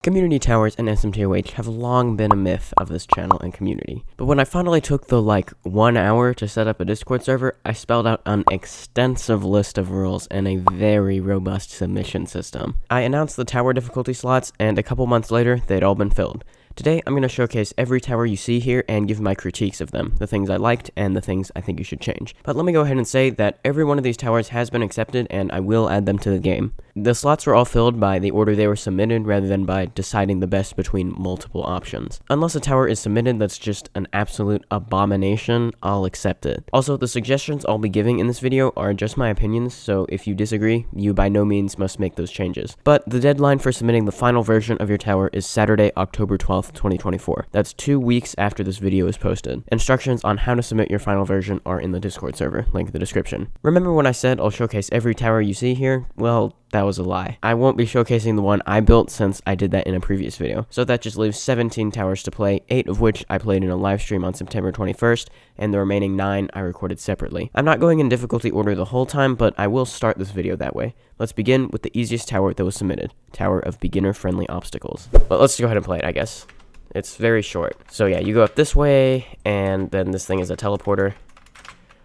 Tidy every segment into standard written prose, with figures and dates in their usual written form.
Community towers and SMToH have long been a myth of this channel and community, but when I finally took the 1 hour to set up a Discord server, I spelled out an extensive list of rules and a very robust submission system. I announced the tower difficulty slots, and a couple months later, they'd all been filled. Today, I'm going to showcase every tower you see here and give my critiques of them, the things I liked and the things I think you should change. But let me go ahead and say that every one of these towers has been accepted and I will add them to the game. The slots were all filled by the order they were submitted rather than by deciding the best between multiple options. Unless a tower is submitted that's just an absolute abomination, I'll accept it. Also, the suggestions I'll be giving in this video are just my opinions, so if you disagree, you by no means must make those changes. But the deadline for submitting the final version of your tower is Saturday, October 12th, 2024. That's 2 weeks after this video is posted. Instructions on how to submit your final version are in the Discord server, link in the description. Remember when I said I'll showcase every tower you see here? Well, that was a lie. I won't be showcasing the one I built since I did that in a previous video. So that just leaves 17 towers to play, 8 of which I played in a live stream on September 21st, and the remaining 9 I recorded separately. I'm not going in difficulty order the whole time, but I will start this video that way. Let's begin with the easiest tower that was submitted, Tower of Beginner-Friendly Obstacles. But let's go ahead and play it, I guess. It's very short. So yeah, you go up this way, and then this thing is a teleporter.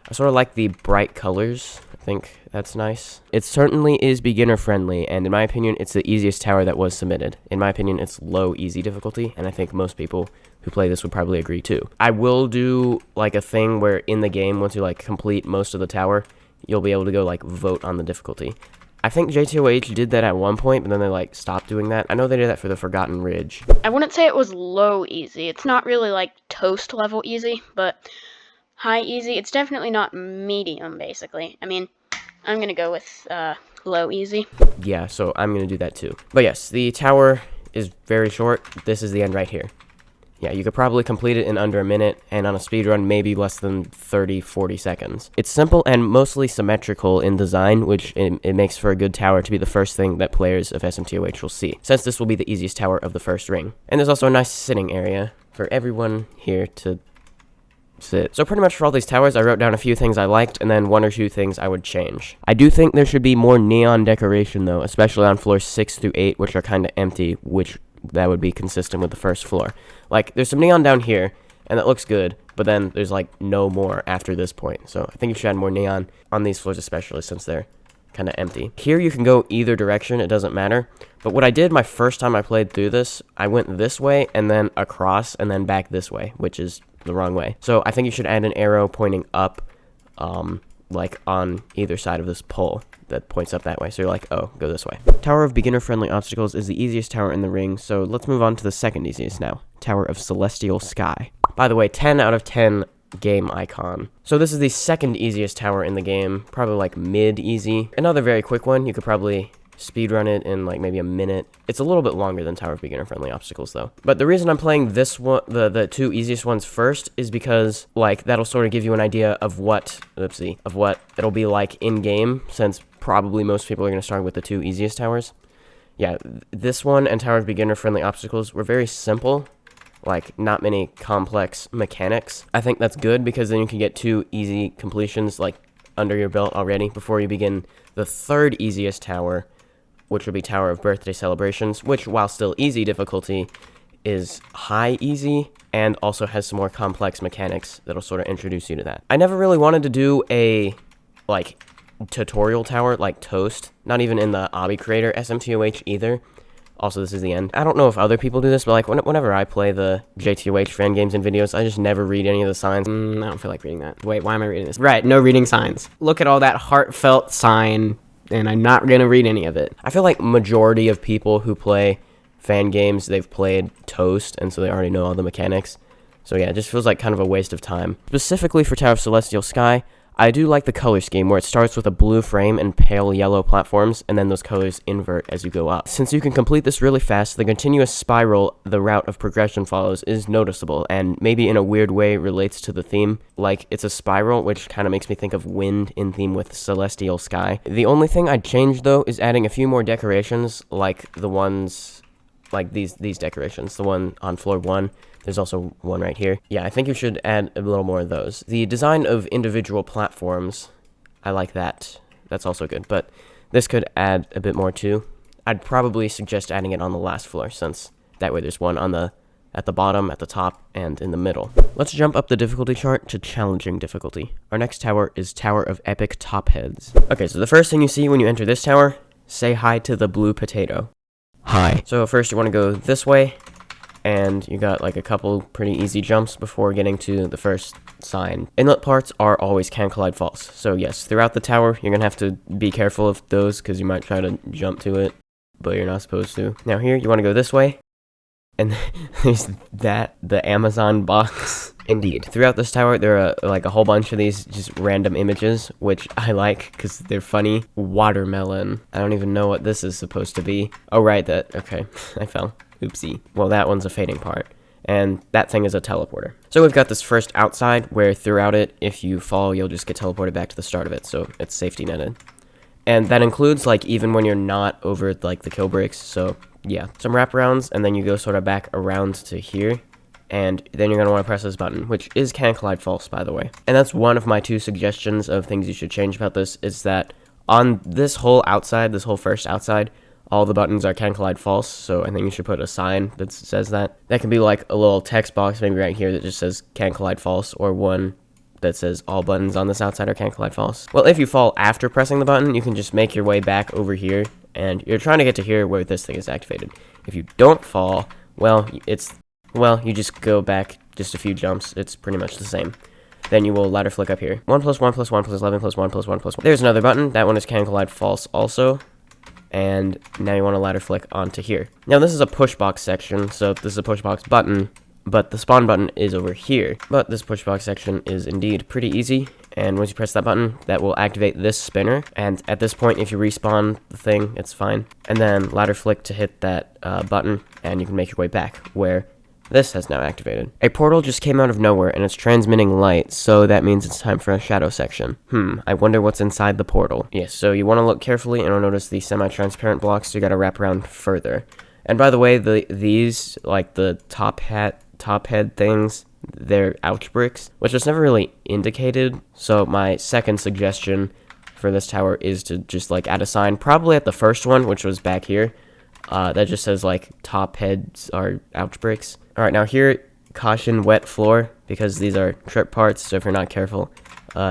I sort of like the bright colors. I think that's nice. It certainly is beginner friendly, and in my opinion, it's the easiest tower that was submitted. In my opinion, it's low easy difficulty, and I think most people who play this would probably agree too. I will do a thing where in the game, once you complete most of the tower, you'll be able to go vote on the difficulty. I think SMToH did that at one point, but then they stopped doing that. I know they did that for the Forgotten Ridge. I wouldn't say it was low easy. It's not really toast level easy, but high easy. It's definitely not medium, basically. I mean, I'm gonna go with low easy. Yeah, so I'm gonna do that too. But yes, the tower is very short. This is the end right here. Yeah, you could probably complete it in under a minute, and on a speedrun, maybe less than 30-40 seconds. It's simple and mostly symmetrical in design, which it makes for a good tower to be the first thing that players of SMToH will see, since this will be the easiest tower of the first ring. And there's also a nice sitting area for everyone here to sit. So pretty much for all these towers, I wrote down a few things I liked, and then 1 or 2 things I would change. I do think there should be more neon decoration, though, especially on floors 6 through 8, which are kind of empty, which that would be consistent with the first floor. There's some neon down here, and that looks good, but then there's no more after this point. So I think you should add more neon on these floors, especially since they're kind of empty. Here you can go either direction, it doesn't matter. But what I did my first time I played through this, I went this way and then across and then back this way, which is the wrong way. So I think you should add an arrow pointing up, on either side of this pole that points up that way. So you're oh, go this way. Tower of Beginner-Friendly Obstacles is the easiest tower in the ring, so let's move on to the second easiest now. Tower of Celestial Sky. By the way, 10 out of 10 game icon. So this is the second easiest tower in the game, probably mid-easy. Another very quick one, you could probably speedrun it in maybe a minute. It's a little bit longer than Tower of Beginner-Friendly Obstacles though. But the reason I'm playing this one, the 2 easiest ones first, is because that'll sort of give you an idea of what it'll be like in game, since probably most people are going to start with the 2 easiest towers. Yeah, this one and Tower of Beginner-Friendly Obstacles were very simple, not many complex mechanics. I think that's good because then you can get 2 easy completions under your belt already before you begin the third easiest tower, which would be Tower of Birthday Celebrations, which, while still easy difficulty, is high easy and also has some more complex mechanics that'll sort of introduce you to that. I never really wanted to do a, tutorial tower like Toast, not even in the Obby Creator SMToH either. Also, this is the end. I don't know if other people do this, but whenever I play the SMToH fan games and videos, I just never read any of the signs. I don't feel like reading that. Wait, why am I reading this? Right, no reading signs. Look at all that heartfelt sign, and I'm not gonna read any of it. I feel like majority of people who play fan games, they've played Toast, and so they already know all the mechanics. So yeah, it just feels like kind of a waste of time. Specifically for Tower of Celestial Sky, I do like the color scheme where it starts with a blue frame and pale yellow platforms, and then those colors invert as you go up. Since you can complete this really fast, the continuous spiral the route of progression follows is noticeable, and maybe in a weird way relates to the theme. It's a spiral, which kind of makes me think of wind in theme with Celestial Sky. The only thing I'd change, though, is adding a few more decorations, the ones, these decorations. The one on floor 1. There's also one right here. Yeah, I think you should add a little more of those. The design of individual platforms, I like that. That's also good, but this could add a bit more too. I'd probably suggest adding it on the last floor, since that way there's one at the bottom, at the top, and in the middle. Let's jump up the difficulty chart to challenging difficulty. Our next tower is Tower of Epic Topheads. Okay, so the first thing you see when you enter this tower, say hi to the blue potato. Hi. So first you want to go this way, and you got like a couple pretty easy jumps before getting to the first sign. Inlet parts are always can collide false. So yes, throughout the tower, you're gonna have to be careful of those because you might try to jump to it, but you're not supposed to. Now here, you want to go this way, and there's the Amazon box. Indeed. Throughout this tower, there are like a whole bunch of these just random images, which I like because they're funny. Watermelon. I don't even know what this is supposed to be. Oh, right, okay, I fell. Oopsie. Well, that one's a fading part. And that thing is a teleporter. So we've got this first outside, where throughout it, if you fall, you'll just get teleported back to the start of it, so it's safety netted. And that includes, like, even when you're not over, like, the kill bricks, so, yeah. Some wraparounds, and then you go sort of back around to here, and then you're going to want to press this button, which is can collide false, by the way. And that's one of my 2 suggestions of things you should change about this, is that on this whole outside, this whole first outside, all the buttons are can collide false, so I think you should put a sign that says that. That can be like a little text box maybe right here that just says can collide false, or one that says all buttons on this outside are can collide false. Well, if you fall after pressing the button, you can just make your way back over here, and you're trying to get to here where this thing is activated. If you don't fall, well, you just go back just a few jumps. It's pretty much the same. Then you will ladder flick up here. 1 plus 1 plus 1 plus 11 plus 1 plus 1 plus 1. There's another button. That one is can collide false also. And now you want to ladder flick onto here. Now this is a push box section, so this is a push box button, but the spawn button is over here. But this push box section is indeed pretty easy, and once you press that button, that will activate this spinner, and at this point, if you respawn the thing, it's fine. And then ladder flick to hit that button, and you can make your way back, where this has now activated. A portal just came out of nowhere, and it's transmitting light, so that means it's time for a shadow section. I wonder what's inside the portal. Yes, so you want to look carefully, and you'll notice the semi-transparent blocks, so you gotta wrap around further. And by the way, these, like the top head things, they're ouch bricks, which was never really indicated, so my second suggestion for this tower is to just, like, add a sign, probably at the first one, which was back here, that just says, like, top heads are ouch bricks. Alright, now here, caution wet floor, because these are trip parts, so if you're not careful,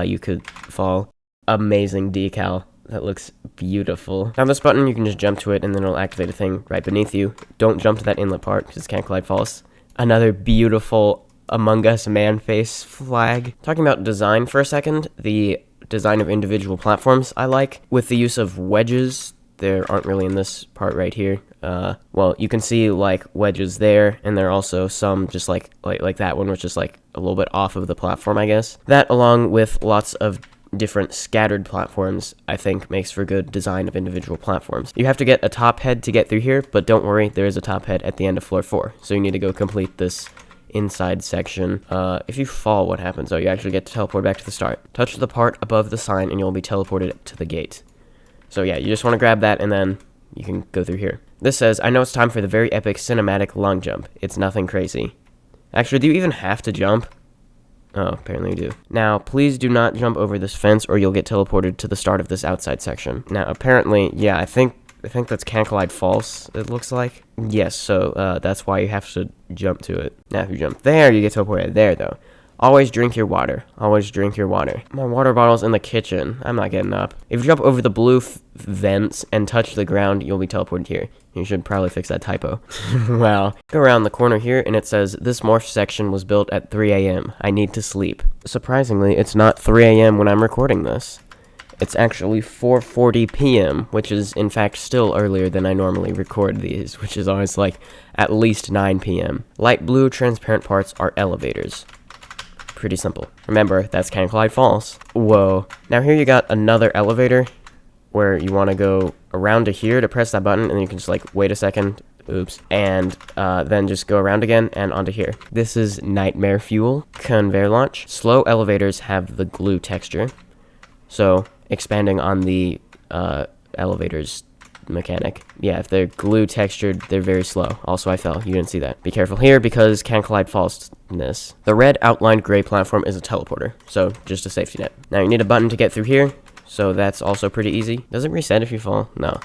you could fall. Amazing decal. That looks beautiful. Now this button, you can just jump to it, and then it'll activate a thing right beneath you. Don't jump to that inlet part, because it can't collide false. Another beautiful Among Us man face flag. Talking about design for a second, the design of individual platforms I like. With the use of wedges, there aren't really in this part right here. Well, you can see like wedges there, and there are also some just like that one, which is like a little bit off of the platform, I guess. That, along with lots of different scattered platforms, I think makes for good design of individual platforms. You have to get a top head to get through here, but don't worry, there is a top head at the end of floor 4, so you need to go complete this inside section. If you fall, what happens? Oh, you actually get to teleport back to the start. Touch the part above the sign, and you'll be teleported to the gate. So yeah, you just want to grab that, and then you can go through here. This says, I know it's time for the very epic cinematic long jump. It's nothing crazy. Actually, do you even have to jump? Oh, apparently you do. Now, please do not jump over this fence, or you'll get teleported to the start of this outside section. Now, apparently, yeah, I think that's can collide false, it looks like. Yes, so that's why you have to jump to it. Now, if you jump there, you get teleported there, though. Always drink your water. Always drink your water. My water bottle's in the kitchen. I'm not getting up. If you jump over the blue vents and touch the ground, you'll be teleported here. You should probably fix that typo. Well, go around the corner here, and it says, this morph section was built at 3 a.m. I need to sleep. Surprisingly, it's not 3 a.m. when I'm recording this. It's actually 4:40 p.m., which is, in fact, still earlier than I normally record these, which is always, like, at least 9 p.m. Light blue transparent parts are elevators. Pretty simple. Remember, that's can collide false. Whoa. Now here you got another elevator where you want to go around to here to press that button, and then you can just like wait a second, oops, and then just go around again and onto here. This is nightmare fuel. Conveyor launch. Slow elevators have the glue texture, so expanding on the elevators mechanic. Yeah, if they're glue textured, they're very slow. Also, I fell. You didn't see that. Be careful here because can collide falseness. The red outlined gray platform is a teleporter, so just a safety net. Now you need a button to get through here, so that's also pretty easy. Does it reset if you fall? No.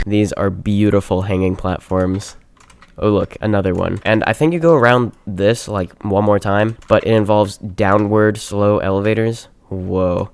These are beautiful hanging platforms. Oh, look, another one. And I think you go around this, like, one more time, but it involves downward slow elevators. Whoa.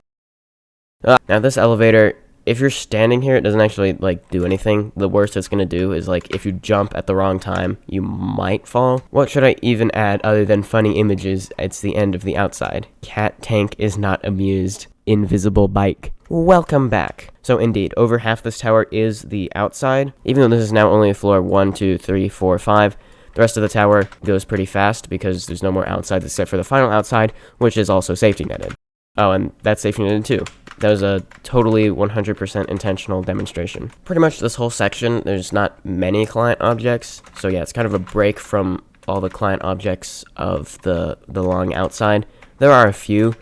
Now, this elevator, if you're standing here, it doesn't actually, like, do anything. The worst it's gonna do is, like, if you jump at the wrong time, you might fall. What should I even add other than funny images? It's the end of the outside. Cat tank is not amused. Invisible bike. Welcome back. So indeed, over half this tower is the outside. Even though this is now only floor 1, 2, 3, 4, 5, the rest of the tower goes pretty fast because there's no more outside except for the final outside, which is also safety netted. Oh, and that's safety netted too. That was a totally 100% intentional demonstration. Pretty much this whole section, there's not many client objects. So yeah, it's kind of a break from all the client objects of the long outside. There are a few,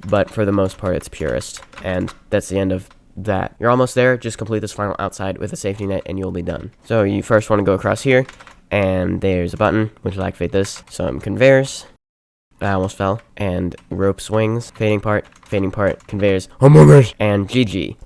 but for the most part, it's Purist. And that's the end of that. You're almost there. Just complete this final outside with a safety net and you'll be done. So you first want to go across here, and there's a button, which will activate this. Some conveyors. I almost fell. And rope swings. Fading part, conveyors. And GG.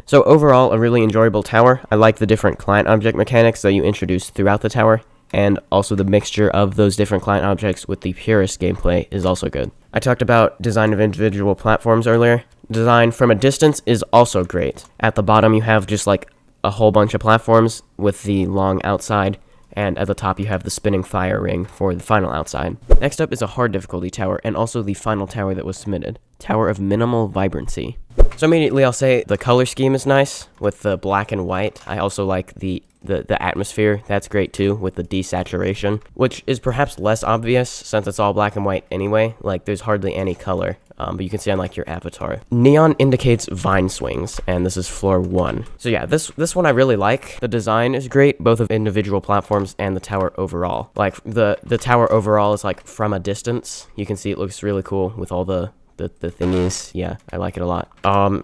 So overall, a really enjoyable tower. I like the different client object mechanics that you introduce throughout the tower. And also the mixture of those different client objects with the Purist gameplay is also good. I talked about design of individual platforms earlier. Design from a distance is also great. At the bottom you have just like a whole bunch of platforms with the long outside, and at the top you have the spinning fire ring for the final outside. Next up is a hard difficulty tower, and also the final tower that was submitted. Tower of Minimal Vibrancy. So immediately I'll say the color scheme is nice with the black and white. I also like the atmosphere. That's great too with the desaturation, which is perhaps less obvious since it's all black and white anyway. Like there's hardly any color, but you can see on like your avatar. Neon indicates vine swings, and this is floor 1. So yeah, this one I really like. The design is great, both of individual platforms and the tower overall. Like the tower overall is like from a distance. You can see it looks really cool with all the thingies. Yeah, I like it a lot.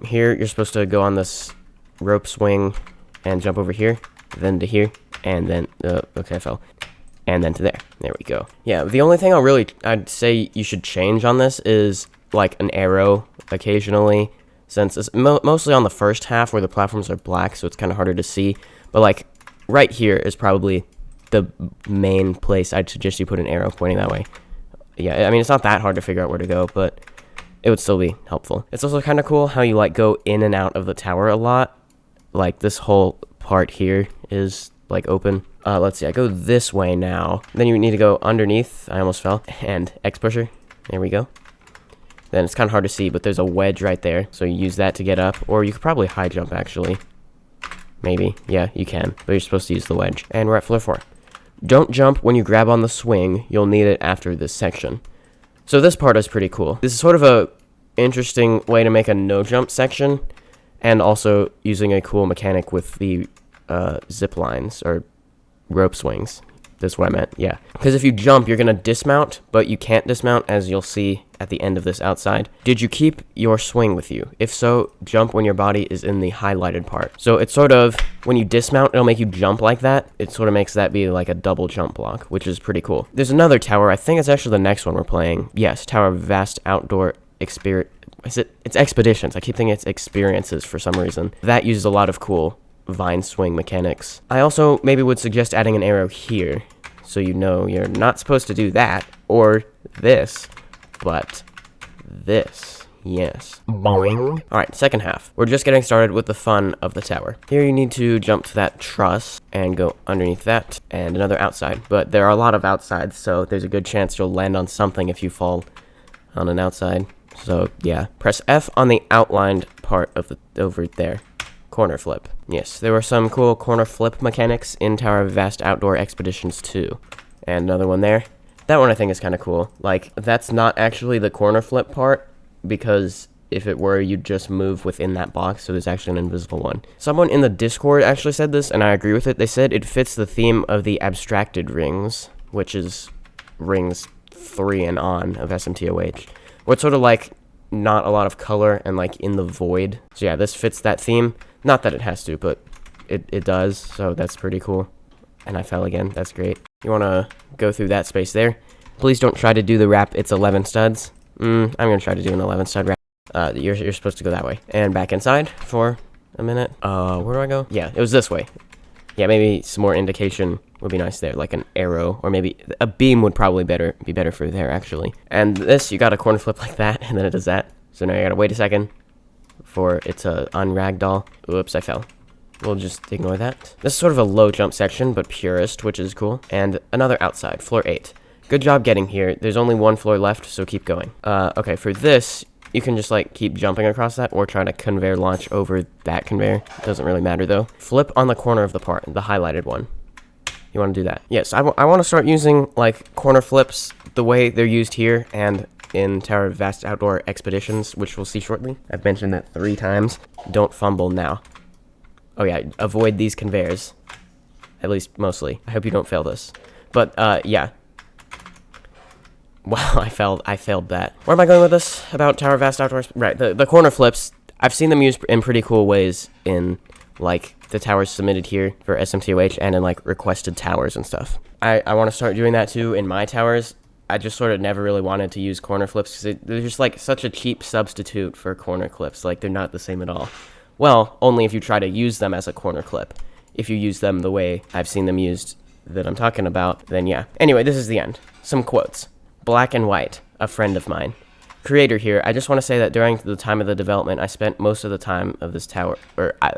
Here you're supposed to go on this rope swing and jump over here, then to here, and then okay, I fell, and then to there. There we go. Yeah, the only thing I'd say you should change on this is like an arrow occasionally, since it's mostly on the first half where the platforms are black, so it's kind of harder to see. But like right here is probably the main place I'd suggest you put an arrow pointing that way. Yeah, I mean it's not that hard to figure out where to go, but it would still be helpful. It's also kind of cool how you like go in and out of the tower a lot. Like this whole part here is like open. Let's see, I go this way now. Then you need to go underneath. I almost fell. And X pusher. There we go. Then it's kind of hard to see, but there's a wedge right there. So you use that to get up. Or you could probably high jump actually. Maybe. Yeah, you can. But you're supposed to use the wedge. And we're at floor 4. Don't jump when you grab on the swing. You'll need it after this section. So this part is pretty cool. This is sort of a interesting way to make a no jump section, and also using a cool mechanic with the zip lines or rope swings. That's what I meant, yeah. Because if you jump, you're gonna dismount, but you can't dismount, as you'll see at the end of this outside. Did you keep your swing with you? If so, jump when your body is in the highlighted part. So it's sort of, when you dismount, it'll make you jump like that. It sort of makes that be like a double jump block, which is pretty cool. There's another tower, I think it's actually the next one we're playing. Yes, Tower of Vast Outdoor Experience. It's Expeditions. I keep thinking it's Experiences for some reason. That uses a lot of cool vine swing mechanics. I also maybe would suggest adding an arrow here, so you know you're not supposed to do that, or this, but this. Yes. Boing. Alright, second half. We're just getting started with the fun of the tower. Here you need to jump to that truss and go underneath that, and another outside. But there are a lot of outsides, so there's a good chance you'll land on something if you fall on an outside. So yeah, press F on the outlined part of the over there. Corner flip. Yes, there were some cool corner flip mechanics in Tower of Vast Outdoor Expeditions 2. And another one there. That one I think is kind of cool. Like, that's not actually the corner flip part, because if it were, you'd just move within that box, so there's actually an invisible one. Someone in the Discord actually said this, and I agree with it. They said it fits the theme of the abstracted rings, which is rings 3 and on of SMToH. Where it's sort of like not a lot of color and like in the void. So yeah, this fits that theme. Not that it has to, but it does, so that's pretty cool. And I fell again, that's great. You want to go through that space there. Please don't try to do the wrap, it's 11 studs. I'm going to try to do an 11 stud wrap. You're supposed to go that way. And back inside for a minute. Where do I go? Yeah, it was this way. Yeah, maybe some more indication would be nice there, like an arrow, or maybe a beam would probably be better for there, actually. And this, you got a corner flip like that, and then it does that. So now you gotta wait a second for it to unragdoll. Oops, I fell. We'll just ignore that. This is sort of a low jump section, but Purist, which is cool. And another outside, floor 8. Good job getting here. There's only one floor left, so keep going. Okay, for this, you can just like keep jumping across that or try to conveyor launch over that conveyor. It doesn't really matter though. Flip on the corner of the part, the highlighted one. You want to do that? Yes, I want to start using like corner flips the way they're used here and in Tower of Vast Outdoor Expeditions, which we'll see shortly. I've mentioned that 3 times. Don't fumble now. Oh yeah, avoid these conveyors. At least mostly. I hope you don't fail this. But yeah. Wow, I failed that. Where am I going with this? About Tower of Vast Outdoors? Right, the corner flips. I've seen them used in pretty cool ways in like the towers submitted here for SMToH and in like requested towers and stuff. I want to start doing that too in my towers. I just sort of never really wanted to use corner flips because they're just like such a cheap substitute for corner clips. Like they're not the same at all. Well, only if you try to use them as a corner clip. If you use them the way I've seen them used that I'm talking about, then yeah. Anyway, this is the end. Some quotes. Black and White, a friend of mine. Creator here, I just want to say that during the time of the development, I spent most of the time of this tower,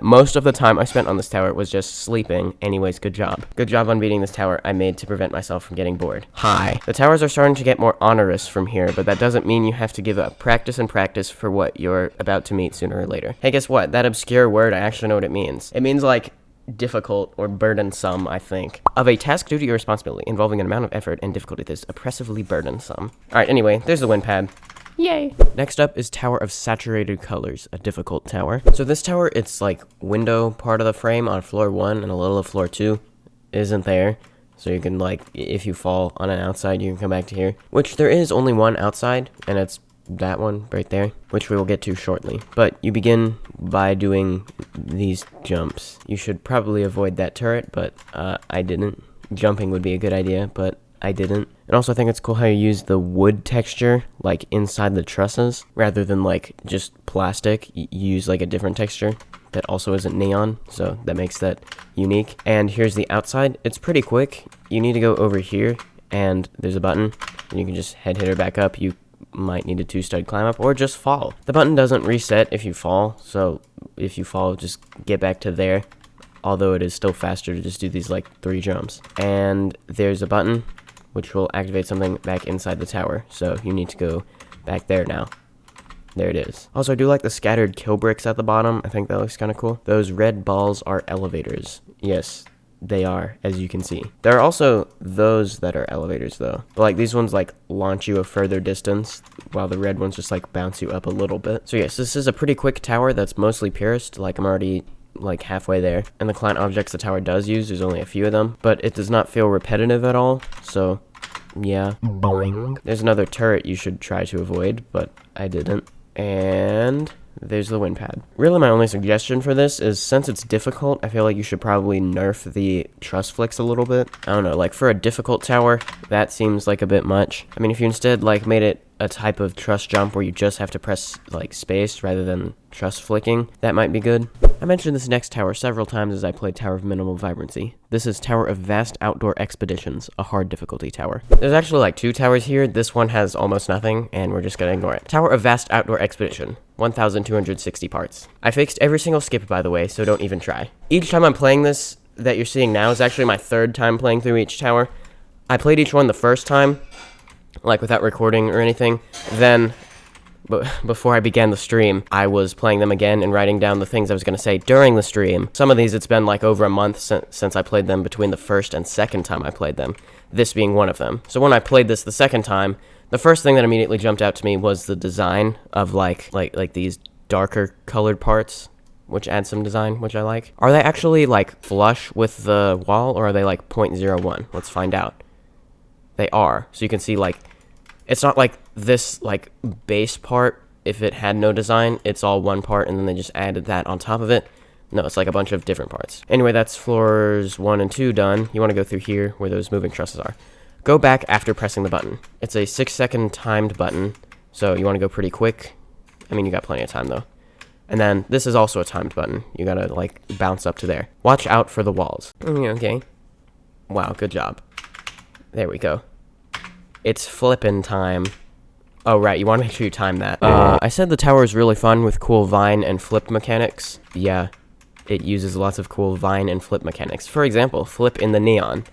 most of the time I spent on this tower was just sleeping. Anyways, good job. Good job on beating this tower I made to prevent myself from getting bored. Hi. The towers are starting to get more onerous from here, but that doesn't mean you have to give up practice and practice for what you're about to meet sooner or later. Hey, guess what? That obscure word, I actually know what it means. It means like difficult or burdensome, I think. Of a task, duty, or responsibility involving an amount of effort and difficulty that is oppressively burdensome. Alright, anyway, there's the wind pad. Yay! Next up is Tower of Saturated Colors, a difficult tower. So this tower, it's like window part of the frame on floor 1 and a little of floor 2 isn't there. So you can like, if you fall on an outside, you can come back to here. Which there is only one outside, and it's that one right there, which we will get to shortly. But you begin by doing these jumps. You should probably avoid that turret, but I didn't. Jumping would be a good idea, but I didn't. And also I think it's cool how you use the wood texture like inside the trusses rather than like just plastic. You use like a different texture that also isn't neon, so that makes that unique. And here's the outside. It's pretty quick. You need to go over here and there's a button and you can just hit her back up. You might need a 2-stud climb up or just fall. The button doesn't reset if you fall, so if you fall, just get back to there. Although it is still faster to just do these like 3 jumps. And there's a button which will activate something back inside the tower. So you need to go back there now. There it is. Also, I do like the scattered kill bricks at the bottom. I think that looks kind of cool. Those red balls are elevators. Yes, they are, as you can see. There are also those that are elevators, though. But, like, these ones, like, launch you a further distance, while the red ones just, like, bounce you up a little bit. So, yes, this is a pretty quick tower that's mostly Purist. Like, I'm already like halfway there, and the client objects the tower does use, there's only a few of them, but it does not feel repetitive at all, so yeah. Boing. There's another turret you should try to avoid, but I didn't. And there's the wind pad. Really, my only suggestion for this is, since it's difficult, I feel like you should probably nerf the truss flicks a little bit. I don't know, like for a difficult tower, that seems like a bit much. I mean, if you instead like made it a type of truss jump where you just have to press like space rather than truss flicking, that might be good. I mentioned this next tower several times as I played Tower of Minimal Vibrancy. This is Tower of Vast Outdoor Expeditions, a hard difficulty tower. There's actually like 2 towers here. This one has almost nothing, and we're just gonna ignore it. Tower of Vast Outdoor Expedition, 1,260 parts. I fixed every single skip, by the way, so don't even try. Each time I'm playing this that you're seeing now is actually my 3rd time playing through each tower. I played each one the first time, like without recording or anything. Then, before I began the stream, I was playing them again and writing down the things I was going to say during the stream. Some of these, it's been like over a month since I played them between the first and second time I played them, this being one of them. So when I played this the second time, the first thing that immediately jumped out to me was the design of like these darker colored parts, which add some design, which I like. Are they actually like flush with the wall, or are they like 0.01? Let's find out. They are. So you can see like, it's not like this like base part, if it had no design, it's all one part and then they just added that on top of it. No, it's like a bunch of different parts. Anyway, that's floors 1 and 2 done. You want to go through here where those moving trusses are. Go back after pressing the button. It's a 6-second timed button, so you want to go pretty quick. I mean, you got plenty of time though. And then this is also a timed button. You gotta like bounce up to there. Watch out for the walls. Okay. Wow, good job. There we go. It's flippin' time. Oh, right, you want to make sure you time that. I said the tower is really fun with cool vine and flip mechanics. Yeah, it uses lots of cool vine and flip mechanics. For example, flip in the neon.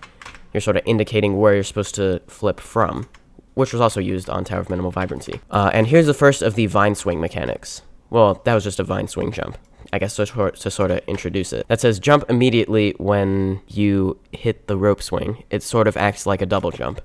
You're sort of indicating where you're supposed to flip from, which was also used on Tower of Minimal Vibrancy. And here's the first of the vine swing mechanics. Well, that was just a vine swing jump. I guess to sort of introduce it. That says jump immediately when you hit the rope swing. It sort of acts like a double jump.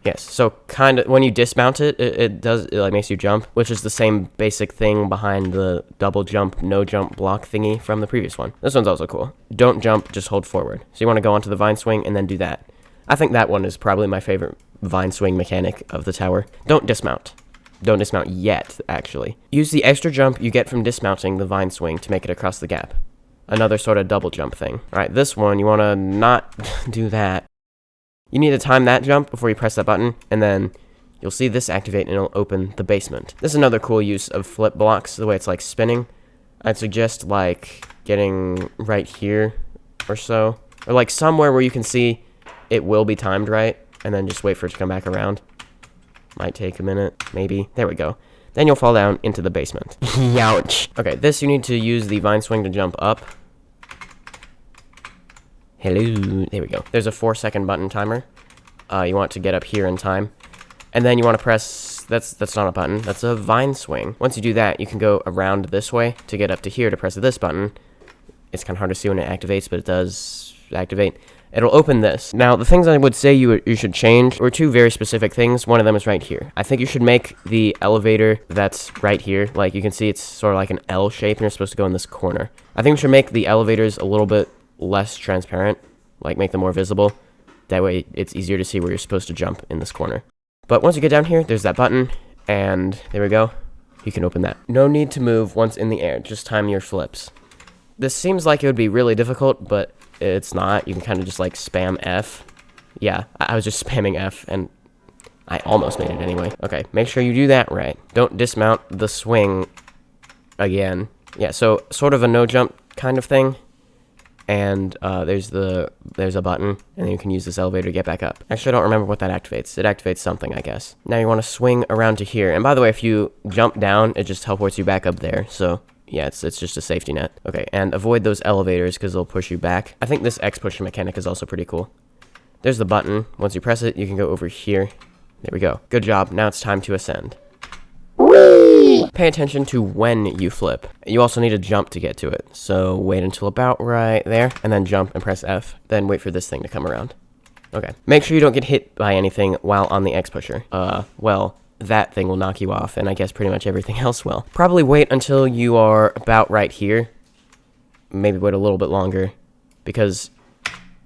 Yes, so kind of when you dismount it, it like makes you jump, which is the same basic thing behind the double jump, no jump block thingy from the previous one. This one's also cool. Don't jump, just hold forward. So you want to go onto the vine swing and then do that. I think that one is probably my favorite vine swing mechanic of the tower. Don't dismount. Don't dismount yet, actually. Use the extra jump you get from dismounting the vine swing to make it across the gap. Another sort of double jump thing. Alright, this one, you want to not do that. You need to time that jump before you press that button, and then you'll see this activate and it'll open the basement. This is another cool use of flip blocks, the way it's like spinning. I'd suggest like getting right here or so, or like somewhere where you can see it will be timed right, and then just wait for it to come back around. Might take a minute, maybe. There we go. Then you'll fall down into the basement. Youch. Okay, this you need to use the vine swing to jump up. Hello. There we go. There's a 4-second button timer. You want to get up here in time. And then you want to press... That's not a button. That's a vine swing. Once you do that, you can go around this way to get up to here to press this button. It's kind of hard to see when it activates, but it does activate. It'll open this. Now, the things I would say you should change were 2 very specific things. One of them is right here. I think you should make the elevator that's right here. Like, you can see it's sort of like an L shape, and you're supposed to go in this corner. I think we should make the elevators a little bit less transparent. Like, make them more visible. That way, it's easier to see where you're supposed to jump in this corner. But once you get down here, there's that button, and there we go. You can open that. No need to move once in the air. Just time your flips. This seems like it would be really difficult, but it's not. You can kind of just like spam F. Yeah, I was just spamming F and I almost made it anyway. Okay, make sure you do that right. Don't dismount the swing again. Yeah, so sort of a no jump kind of thing. And there's a button, and then you can use this elevator to get back up. Actually, I don't remember what that activates. It activates something, I guess. Now you want to swing around to here. And by the way, if you jump down, it just teleports you back up there. So yeah, it's just a safety net. Okay, and avoid those elevators because they'll push you back. I think this X push mechanic is also pretty cool. There's the button. Once you press it, you can go over here. There we go. Good job. Now it's time to ascend. Whee! Pay attention to when you flip. You also need to jump to get to it. So wait until about right there, and then jump and press F. Then wait for this thing to come around. Okay. Make sure you don't get hit by anything while on the X pusher. Well, that thing will knock you off, and I guess pretty much everything else will. Probably wait until you are about right here. Maybe wait a little bit longer, because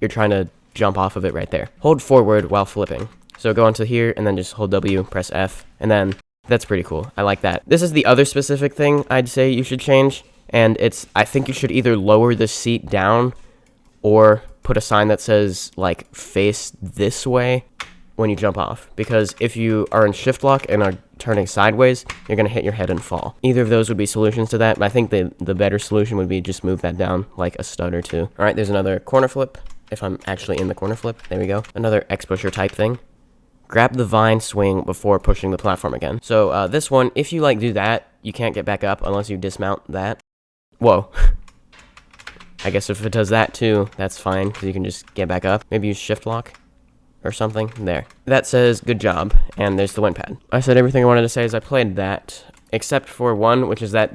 you're trying to jump off of it right there. Hold forward while flipping. So go onto here, and then just hold W, press F, and then that's pretty cool. I like that. This is the other specific thing I'd say you should change, and I think you should either lower the seat down, or put a sign that says, like, face this way when you jump off, because if you are in shift lock and are turning sideways, you're going to hit your head and fall. Either of those would be solutions to that, but I think the better solution would be just move that down like a stud or two. Alright, there's another corner flip, if I'm actually in the corner flip. There we go. Another X pusher type thing. Grab the vine swing before pushing the platform again. So this one, if you like do that, you can't get back up unless you dismount that. Whoa. I guess if it does that too, that's fine, because you can just get back up. Maybe use shift lock or something. There. That says good job, and there's the wind pad. I said everything I wanted to say as I played that, except for one, which is that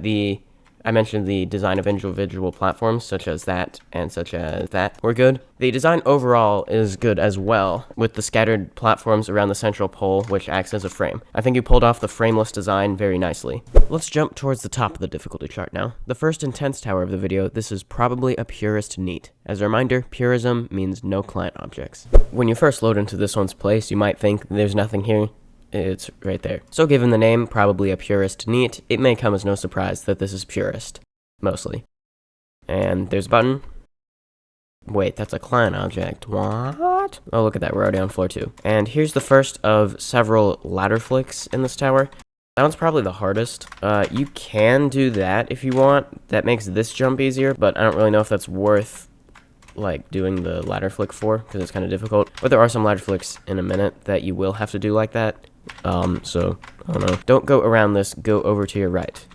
I mentioned the design of individual platforms, such as that and such as that, were good. The design overall is good as well, with the scattered platforms around the central pole, which acts as a frame. I think you pulled off the frameless design very nicely. Let's jump towards the top of the difficulty chart now. The first intense tower of the video, this is probably a Purist neat. As a reminder, Purism means no client objects. When you first load into this one's place, you might think there's nothing here. It's right there. So given the name, probably a Purist neat, it may come as no surprise that this is Purist. Mostly. And there's a button. Wait, that's a client object. What? Oh, look at that. We're already on floor 2. And here's the first of several ladder flicks in this tower. That one's probably the hardest. You can do that if you want. That makes this jump easier, but I don't really know if that's worth, like, doing the ladder flick for, because it's kind of difficult. But there are some ladder flicks in a minute that you will have to do like that. So, I don't know. Don't go around this, go over to your right.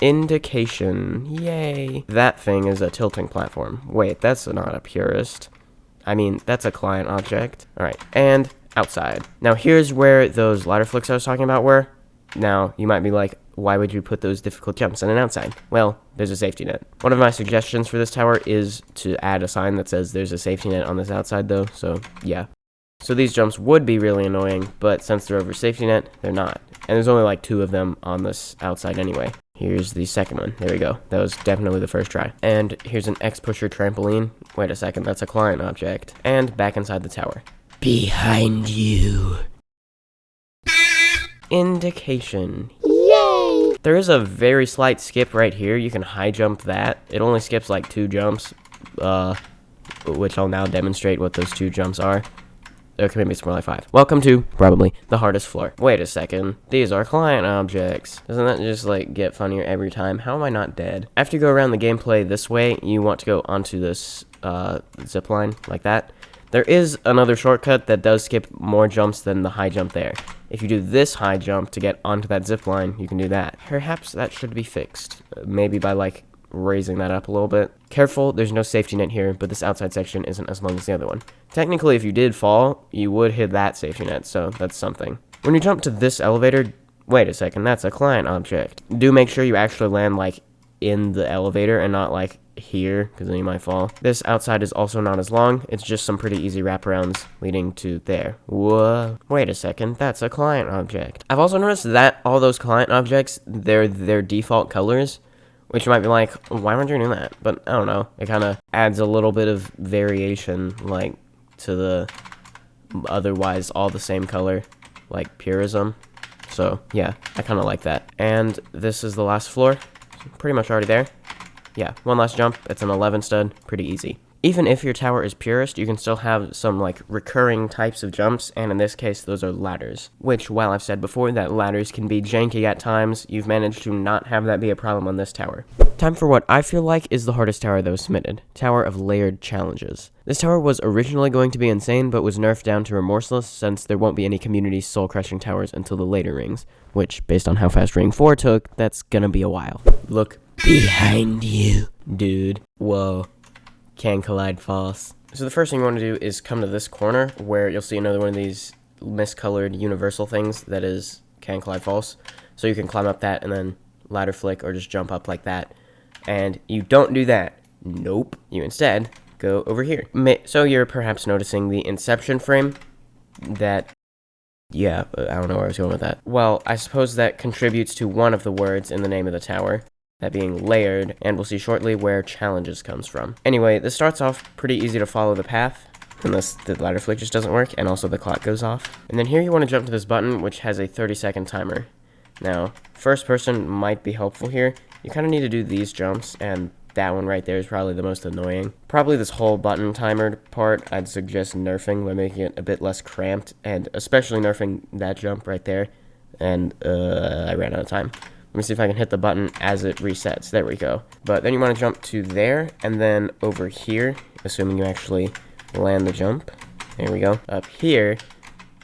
Indication. Yay. That thing is a tilting platform. Wait, that's not a Purist. I mean, that's a client object. Alright, and outside. Now, here's where those ladder flicks I was talking about were. Now, you might be like, why would you put those difficult jumps in an outside? Well, there's a safety net. One of my suggestions for this tower is to add a sign that says there's a safety net on this outside, though, so yeah. So these jumps would be really annoying, but since they're over safety net, they're not. And there's only like 2 of them on this outside anyway. Here's the second one. There we go. That was definitely the first try. And here's an X-pusher trampoline. Wait a second, that's a client object. And back inside the tower. Behind you. Indication. Yay! There is a very slight skip right here. You can high jump that. It only skips like 2 jumps, which I'll now demonstrate what those 2 jumps are. Okay, maybe it's more like 5. Welcome to, probably, the hardest floor. Wait a second. These are client objects. Doesn't that just, like, get funnier every time? How am I not dead? After you go around the gameplay this way, you want to go onto this, zip line, like that. There is another shortcut that does skip more jumps than the high jump there. If you do this high jump to get onto that zip line, you can do that. Perhaps that should be fixed. Maybe by, like, raising that up a little bit. Careful, there's no safety net here, but this outside section isn't as long as the other one. Technically, if you did fall, you would hit that safety net, so that's something. When you jump to this elevator, wait a second, that's a client object. Do make sure you actually land, like, in the elevator and not, like, here, because then you might fall. This outside is also not as long. It's just some pretty easy wraparounds leading to there. Whoa. Wait a second, that's a client object. I've also noticed that all those client objects, they're their default colors. Which you might be like, why weren't you doing that? But I don't know. It kind of adds a little bit of variation, like, to the otherwise all the same color, like Purism. So, yeah, I kind of like that. And this is the last floor. Pretty much already there. Yeah, one last jump. It's an 11 stud. Pretty easy. Even if your tower is Purist, you can still have some, like, recurring types of jumps, and in this case, those are ladders. Which, while I've said before that ladders can be janky at times, you've managed to not have that be a problem on this tower. Time for what I feel like is the hardest tower that was submitted. Tower of Layered Challenges. This tower was originally going to be insane, but was nerfed down to Remorseless, since there won't be any community soul-crushing towers until the later rings. Which, based on how fast Ring 4 took, that's gonna be a while. Look behind you, dude. Whoa. Can collide false. So the first thing you want to do is come to this corner where you'll see another one of these miscolored universal things that is can collide false. So you can climb up that and then ladder flick or just jump up like that. And you don't do that. Nope. You instead go over here. So you're perhaps noticing the inception frame that, yeah, I don't know where I was going with that. Well, I suppose that contributes to one of the words in the name of the tower. That being layered, and we'll see shortly where challenges comes from. Anyway, this starts off pretty easy to follow the path, unless the ladder flick just doesn't work, and also the clock goes off. And then here you want to jump to this button, which has a 30-second timer. Now, first person might be helpful here. You kind of need to do these jumps, and that one right there is probably the most annoying. Probably this whole button timer part, I'd suggest nerfing by making it a bit less cramped, and especially nerfing that jump right there. And, I ran out of time. Let me see if I can hit the button as it resets. There we go. But then you want to jump to there, and then over here, assuming you actually land the jump. There we go. Up here,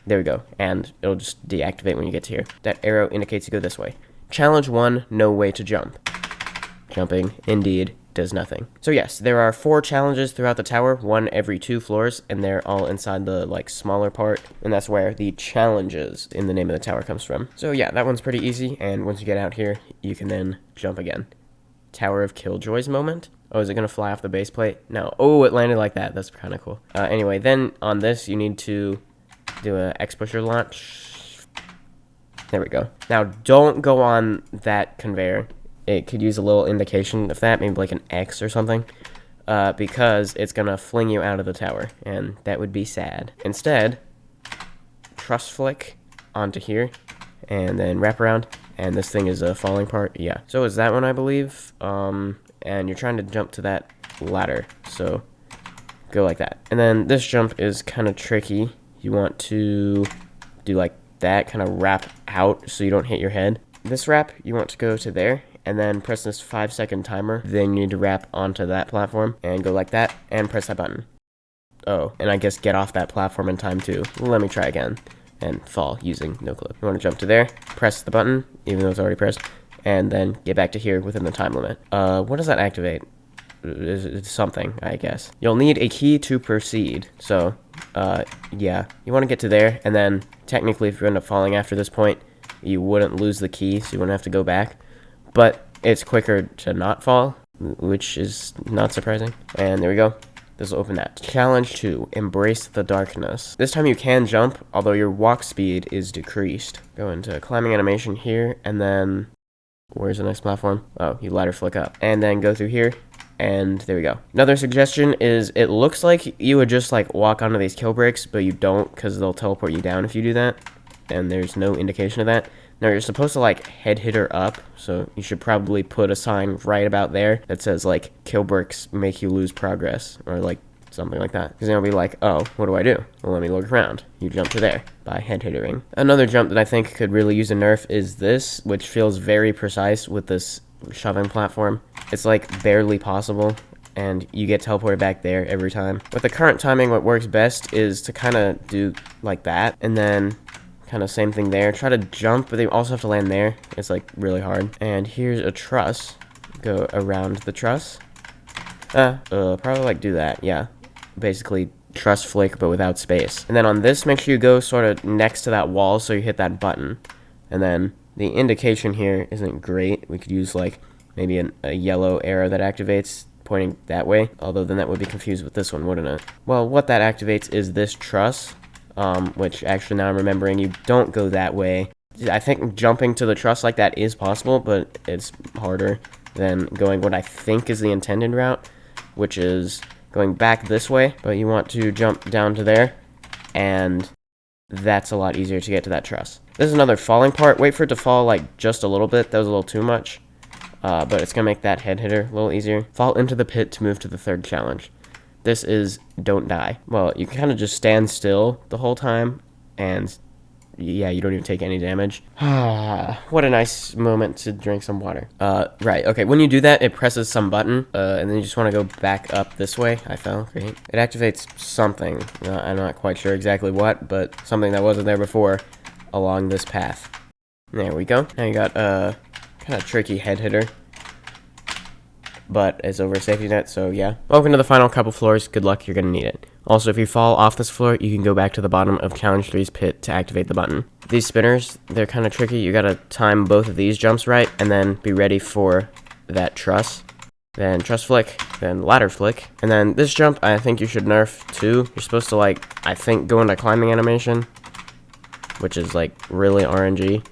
there we go. And it'll just deactivate when you get to here. That arrow indicates you go this way. Challenge 1, no way to jump. Jumping, indeed, does nothing. So yes, there are 4 challenges throughout the tower, 1 every 2 floors, and they're all inside the, like, smaller part, and that's where the challenges in the name of the tower comes from. So yeah, that one's pretty easy, and once you get out here, you can then jump again. Tower of Killjoy's moment? Oh, is it gonna fly off the base plate? No. Oh, it landed like that. That's kind of cool. Anyway, then on this, you need to do a X-pusher launch. There we go. Now, don't go on that conveyor. It could use a little indication of that, maybe like an X or something, because it's gonna fling you out of the tower, and that would be sad. Instead, truss flick onto here, and then wrap around, and this thing is a falling part, yeah. So is that one, I believe, and you're trying to jump to that ladder, so go like that. And then this jump is kind of tricky. You want to do like that kind of wrap out so you don't hit your head. This wrap, you want to go to there, and then press this 5-second timer. Then you need to wrap onto that platform, and go like that, and press that button. Oh, and I guess get off that platform in time too. Let me try again, and fall using no clip. You want to jump to there, press the button, even though it's already pressed, and then get back to here within the time limit. What does that activate? It's something, I guess. You'll need a key to proceed, so, yeah. You want to get to there, and then, technically, if you end up falling after this point, you wouldn't lose the key, so you wouldn't have to go back. But it's quicker to not fall, which is not surprising. And there we go. This will open that. Challenge 2, Embrace the Darkness. This time you can jump, although your walk speed is decreased. Go into climbing animation here, and then, where's the next platform? Oh, you ladder flick up. And then go through here, and there we go. Another suggestion is, it looks like you would just like walk onto these kill bricks, but you don't, because they'll teleport you down if you do that. And there's no indication of that. Now, you're supposed to, like, head hitter up, so you should probably put a sign right about there that says, like, kill bricks make you lose progress, or, like, something like that. Because then it'll be like, oh, what do I do? Well, let me look around. You jump to there by head hittering. Another jump that I think could really use a nerf is this, which feels very precise with this shoving platform. It's, like, barely possible, and you get teleported back there every time. With the current timing, what works best is to kind of do like that, and then kind of same thing there. Try to jump, but they also have to land there. It's like really hard. And here's a truss. Go around the truss. Probably like do that. Yeah. Basically truss flick, but without space. And then on this, make sure you go sort of next to that wall so you hit that button. And then the indication here isn't great. We could use like maybe a yellow arrow that activates pointing that way. Although then that would be confused with this one, wouldn't it? Well, what that activates is this truss. Which actually now I'm remembering you don't go that way. I think jumping to the truss like that is possible, but it's harder than going what I think is the intended route, which is going back this way, but you want to jump down to there, and that's a lot easier to get to that truss. This is another falling part. Wait for it to fall like just a little bit. That was a little too much, but it's gonna make that head hitter a little easier. Fall into the pit to move to the third challenge. This is don't die. Well, you kind of just stand still the whole time, and yeah, you don't even take any damage. What a nice moment to drink some water. Right, okay, when you do that, it presses some button, and then you just want to go back up this way. I fell, great. It activates something, I'm not quite sure exactly what, but something that wasn't there before along this path. There we go. Now you got a kind of tricky head hitter, but it's over a safety net, so yeah. Welcome to the final couple floors. Good luck, you're gonna need it. Also, if you fall off this floor, you can go back to the bottom of Challenge 3's pit to activate the button. These spinners, they're kind of tricky. You gotta time both of these jumps right, and then be ready for that truss. Then truss flick, then ladder flick. And then this jump, I think you should nerf too. You're supposed to, like, I think go into climbing animation, which is, like, really RNG.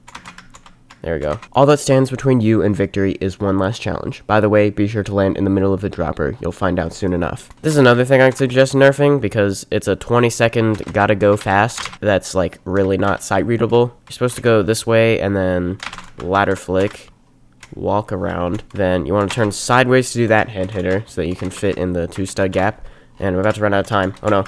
There we go. All that stands between you and victory is one last challenge. By the way, be sure to land in the middle of the dropper. You'll find out soon enough. This is another thing I'd suggest nerfing, because it's a 20-second gotta go fast that's, like, really not sight-readable. You're supposed to go this way, and then ladder flick, walk around. Then you want to turn sideways to do that head hitter, so that you can fit in the 2-stud gap. And we're about to run out of time. Oh, no.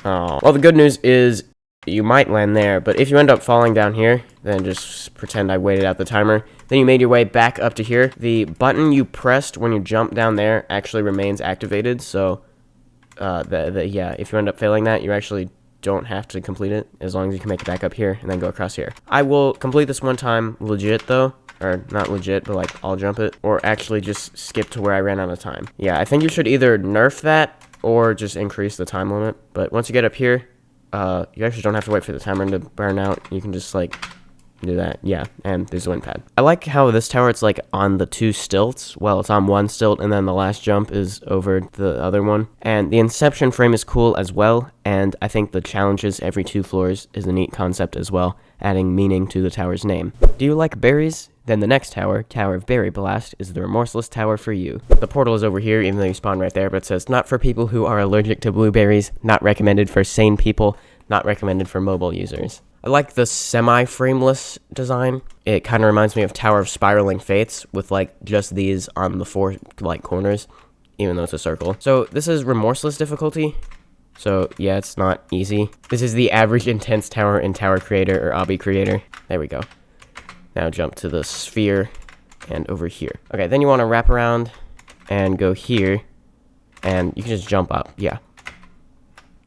Oh. Well, the good news is you might land there, but if you end up falling down here, then just pretend I waited out the timer. Then you made your way back up to here. The button you pressed when you jumped down there actually remains activated, so yeah, if you end up failing that, you actually don't have to complete it, as long as you can make it back up here and then go across here. I will complete this one time legit, though. Or not legit, but like I'll jump it, or actually just skip to where I ran out of time. Yeah, I think you should either nerf that or just increase the time limit. But once you get up here, you actually don't have to wait for the timer to burn out. You can just, like, do that. Yeah, and there's a wind pad. I like how this tower, it's, like, on the 2 stilts. Well, it's on 1 stilt, and then the last jump is over the other one. And the inception frame is cool as well, and I think the challenges every 2 floors is a neat concept as well, adding meaning to the tower's name. Do you like berries? Then the next tower, Tower of Berry Blast, is the Remorseless Tower for you. The portal is over here, even though you spawn right there, but it says, not for people who are allergic to blueberries, not recommended for sane people, not recommended for mobile users. I like the semi-frameless design. It kind of reminds me of Tower of Spiraling Fates, with, like, just these on the 4, like, corners, even though it's a circle. So this is Remorseless difficulty. So yeah, it's not easy. This is the average intense tower in Tower Creator or Obby Creator. There we go. Now jump to the sphere and over here. Okay, then you want to wrap around and go here, and you can just jump up. Yeah.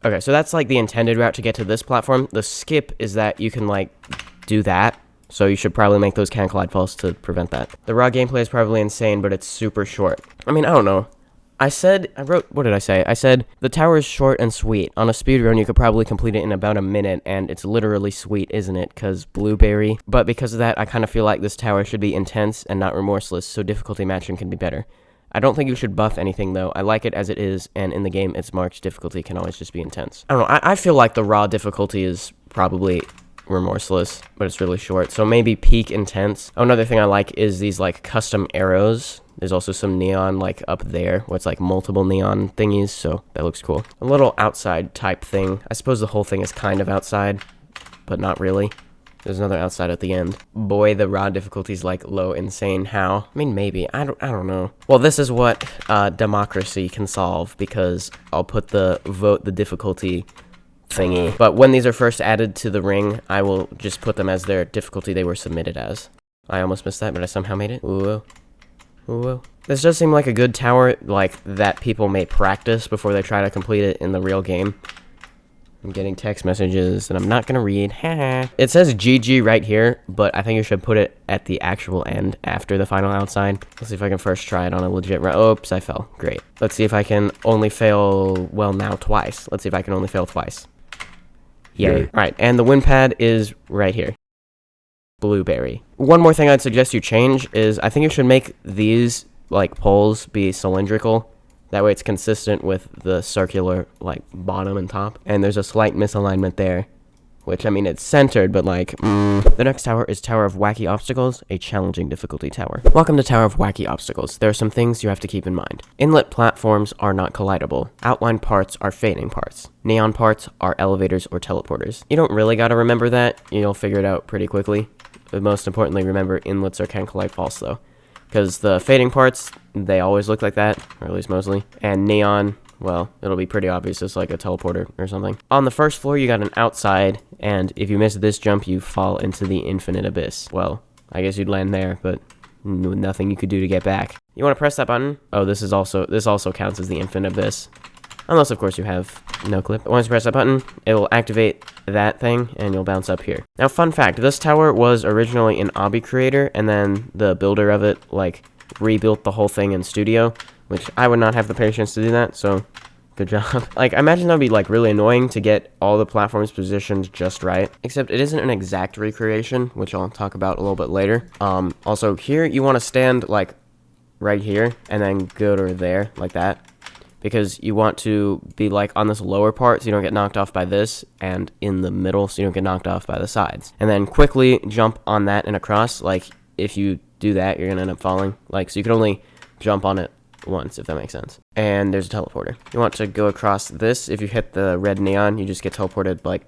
Okay, so that's like the intended route to get to this platform. The skip is that you can like do that. So you should probably make those can collide falls to prevent that. The raw gameplay is probably insane, but it's super short. I mean, I don't know. What did I say? I said, the tower is short and sweet. On a speedrun, you could probably complete it in about a minute, and it's literally sweet, isn't it? Because blueberry. But because of that, I kind of feel like this tower should be intense and not remorseless, so difficulty matching can be better. I don't think you should buff anything, though. I like it as it is, and in the game, its marked difficulty can always just be intense. I don't know, I feel like the raw difficulty is probably remorseless, but it's really short, so maybe peak intense. Oh, another thing I like is these like custom arrows. There's also some neon like up there where it's like multiple neon thingies, so that looks cool. A little outside type thing. I suppose the whole thing is kind of outside, but not really. There's another outside at the end. Boy, the raw difficulty's like low insane. How? I mean, maybe. I don't know. Well, this is what democracy can solve, because I'll put the vote the difficulty thingy. But when these are first added to the ring, I will just put them as their difficulty they were submitted as. I almost missed that, but I somehow made it. Ooh. Ooh. This does seem like a good tower, like, that people may practice before they try to complete it in the real game. I'm getting text messages that I'm not gonna read. Haha. It says GG right here, but I think you should put it at the actual end after the final outside. Let's see if I can first try it on a legit run. Oops, I fell. Great. Let's see if I can only fail, well, now twice. Let's see if I can only fail twice. Yay. Alright, and the wind pad is right here. Blueberry. One more thing I'd suggest you change is I think you should make these, like, poles be cylindrical. That way it's consistent with the circular, like, bottom and top. And there's a slight misalignment there, which, I mean, it's centered, but, like, The next tower is Tower of Wacky Obstacles, a challenging difficulty tower. Welcome to Tower of Wacky Obstacles. There are some things you have to keep in mind. Inlet platforms are not collidable. Outline parts are fading parts. Neon parts are elevators or teleporters. You don't really gotta remember that. You'll figure it out pretty quickly. But most importantly, remember inlets are can collide false, though. Because the fading parts, they always look like that, or at least mostly. And neon, well, it'll be pretty obvious, it's like a teleporter or something. On the first floor, you got an outside, and if you miss this jump, you fall into the infinite abyss. Well, I guess you'd land there, but nothing you could do to get back. You want to press that button? Oh, this also counts as the infinite abyss. Unless, of course, you have no clip. Once you press that button, it will activate that thing, and you'll bounce up here. Now, fun fact, this tower was originally an Obby Creator, and then the builder of it, like, rebuilt the whole thing in Studio, which I would not have the patience to do that, so good job. Like, I imagine that would be, like, really annoying to get all the platforms positioned just right, except it isn't an exact recreation, which I'll talk about a little bit later. Also, here, you want to stand, like, right here, and then go to there, like that. Because you want to be, like, on this lower part so you don't get knocked off by this, and in the middle so you don't get knocked off by the sides. And then quickly jump on that and across. Like, if you do that, you're going to end up falling. Like, so you can only jump on it once, if that makes sense. And there's a teleporter. You want to go across this. If you hit the red neon, you just get teleported, like,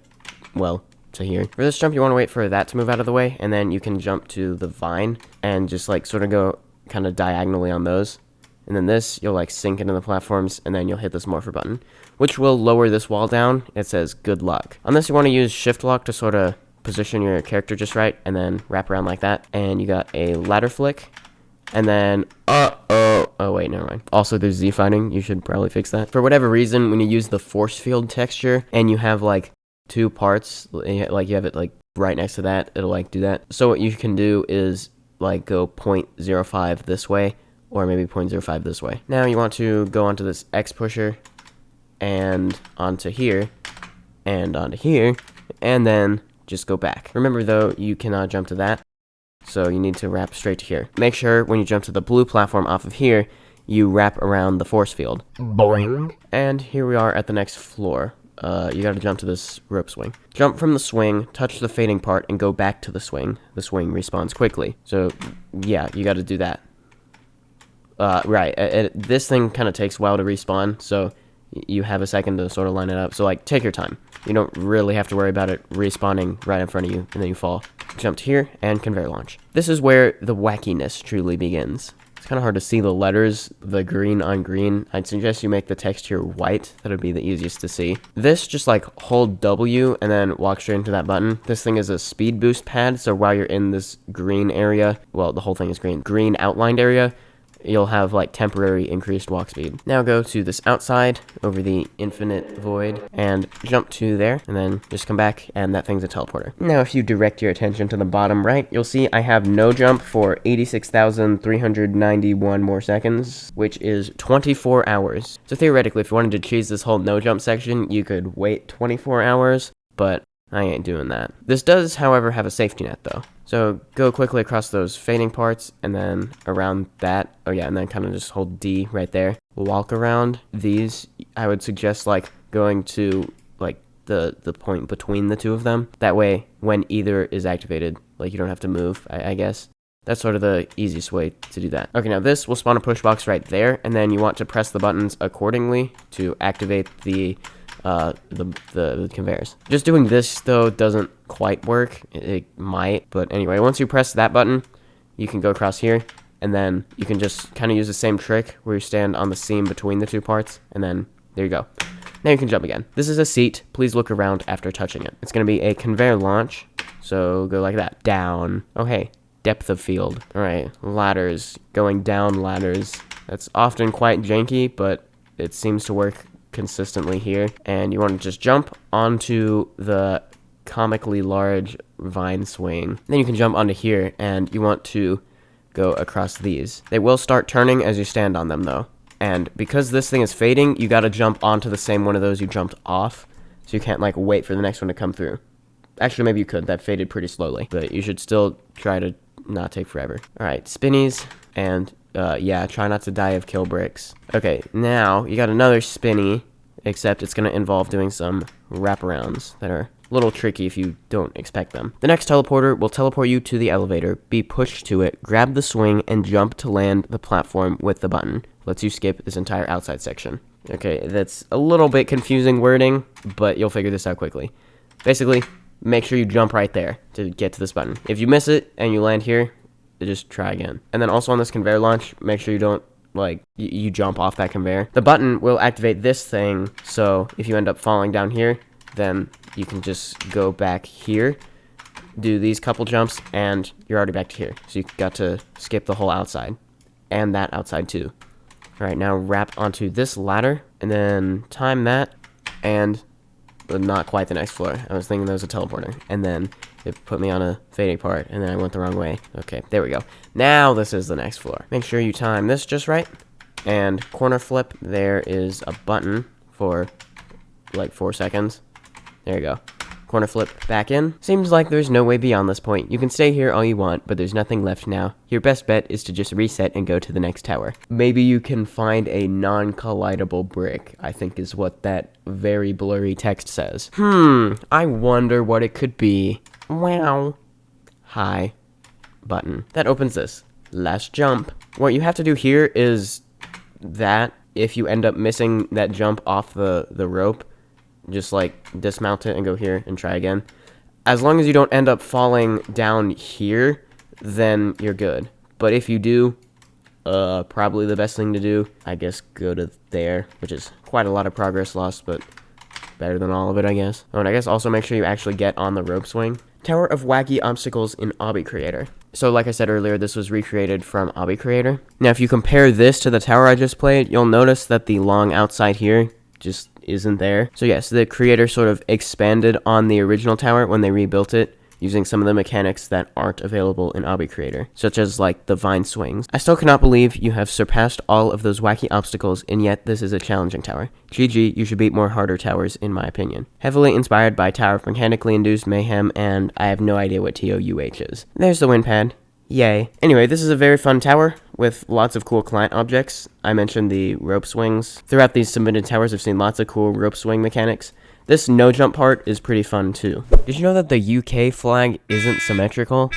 well, to here. For this jump, you want to wait for that to move out of the way, and then you can jump to the vine and just, like, sort of go kind of diagonally on those. And then this, you'll like sink into the platforms, and then you'll hit this morpher button, which will lower this wall down. It says good luck. On this, you want to use shift lock to sort of position your character just right, and then wrap around like that. And you got a ladder flick, and then, oh wait, never mind. Also, there's Z fighting. You should probably fix that. For whatever reason, when you use the force field texture, and you have like two parts, like you have it like right next to that, it'll like do that. So what you can do is like go 0.05 this way, or maybe 0.05 this way. Now you want to go onto this X pusher, and onto here, and onto here, and then just go back. Remember though, you cannot jump to that, so you need to wrap straight to here. Make sure when you jump to the blue platform off of here, you wrap around the force field. Boing. And here we are at the next floor. You gotta jump to this rope swing. Jump from the swing, touch the fading part, and go back to the swing. The swing respawns quickly. So, yeah, you gotta do that. Right, this thing kind of takes a while to respawn, so you have a second to sort of line it up. So, like, take your time. You don't really have to worry about it respawning right in front of you, and then you fall. Jump to here, and conveyor launch. This is where the wackiness truly begins. It's kind of hard to see the letters, the green on green. I'd suggest you make the texture white. That would be the easiest to see. This, just like hold W and then walk straight into that button. This thing is a speed boost pad, so while you're in this green area, well, the whole thing is green outlined area, you'll have like temporary increased walk speed. Now go to this outside over the infinite void and jump to there, and then just come back, and that thing's a teleporter. Now if you direct your attention to the bottom right, you'll see I have no jump for 86,391 more seconds, which is 24 hours. So theoretically, if you wanted to cheese this whole no jump section, you could wait 24 hours, but I ain't doing that. This does, however, have a safety net though. So go quickly across those fading parts and then around that. Oh yeah, and then kind of just hold D right there. Walk around these. I would suggest like going to like the point between the two of them. That way, when either is activated, like you don't have to move, I guess. That's sort of the easiest way to do that. Okay, now this will spawn a push box right there, and then you want to press the buttons accordingly to activate the conveyors. Just doing this though doesn't quite work. It might, but anyway, once you press that button, you can go across here, and then you can just kind of use the same trick where you stand on the seam between the two parts, and then there you go. Now you can jump again. This is a seat. Please look around after touching it. It's going to be a conveyor launch, so go like that. Down. Oh hey, depth of field. Alright, ladders. Going down ladders. That's often quite janky, but it seems to work consistently here. And you want to just jump onto the comically large vine swing. Then you can jump onto here, and you want to go across these. They will start turning as you stand on them though. And because this thing is fading, you gotta jump onto the same one of those you jumped off. So you can't like wait for the next one to come through. Actually, maybe you could. That faded pretty slowly. But you should still try to not take forever. Alright, spinnies. And yeah, try not to die of kill bricks. Okay, now you got another spinny, except it's going to involve doing some wraparounds that are a little tricky if you don't expect them. The next teleporter will teleport you to the elevator, be pushed to it, grab the swing, and jump to land the platform with the button. Lets you skip this entire outside section. Okay, that's a little bit confusing wording, but you'll figure this out quickly. Basically, make sure you jump right there to get to this button. If you miss it and you land here, just try again. And then also on this conveyor launch, make sure you don't like you jump off that conveyor. The button will activate this thing, so if you end up falling down here, then you can just go back here, do these couple jumps, and you're already back to here. So you got to skip the whole outside and that outside too. All right, now wrap onto this ladder and then time that, and not quite the next floor. I was thinking there was a teleporter, and then it put me on a fading part, and then I went the wrong way. Okay, there we go. Now this is the next floor. Make sure you time this just right, and corner flip. There is a button for like 4 seconds. There you go. Corner flip back in. Seems like there's no way beyond this point. You can stay here all you want, but there's nothing left now. Your best bet is to just reset and go to the next tower. Maybe you can find a non-collidable brick, I think is what that very blurry text says. I wonder what it could be. Wow. Hi. Button. That opens this. Last jump. What you have to do here is that if you end up missing that jump off the rope, just like dismount it and go here and try again. As long as you don't end up falling down here, then you're good. But if you do, probably the best thing to do, I guess, go to there, which is quite a lot of progress lost, but better than all of it, I guess. Oh, and I guess also make sure you actually get on the rope swing. Tower of Wacky Obstacles in Obby Creator. So like I said earlier, this was recreated from Obby Creator. Now if you compare this to the tower I just played, you'll notice that the long outside here just isn't there. So yes, the creator sort of expanded on the original tower when they rebuilt it, using some of the mechanics that aren't available in Obby Creator, such as like the vine swings. I still cannot believe you have surpassed all of those wacky obstacles, and yet this is a challenging tower. GG, you should beat more harder towers in my opinion. Heavily inspired by Tower of Mechanically Induced Mayhem, and I have no idea what TOUH is. There's the wind pad. Yay. Anyway, this is a very fun tower with lots of cool client objects. I mentioned the rope swings. Throughout these submitted towers, I've seen lots of cool rope swing mechanics. This no jump part is pretty fun too. Did you know that the UK flag isn't symmetrical?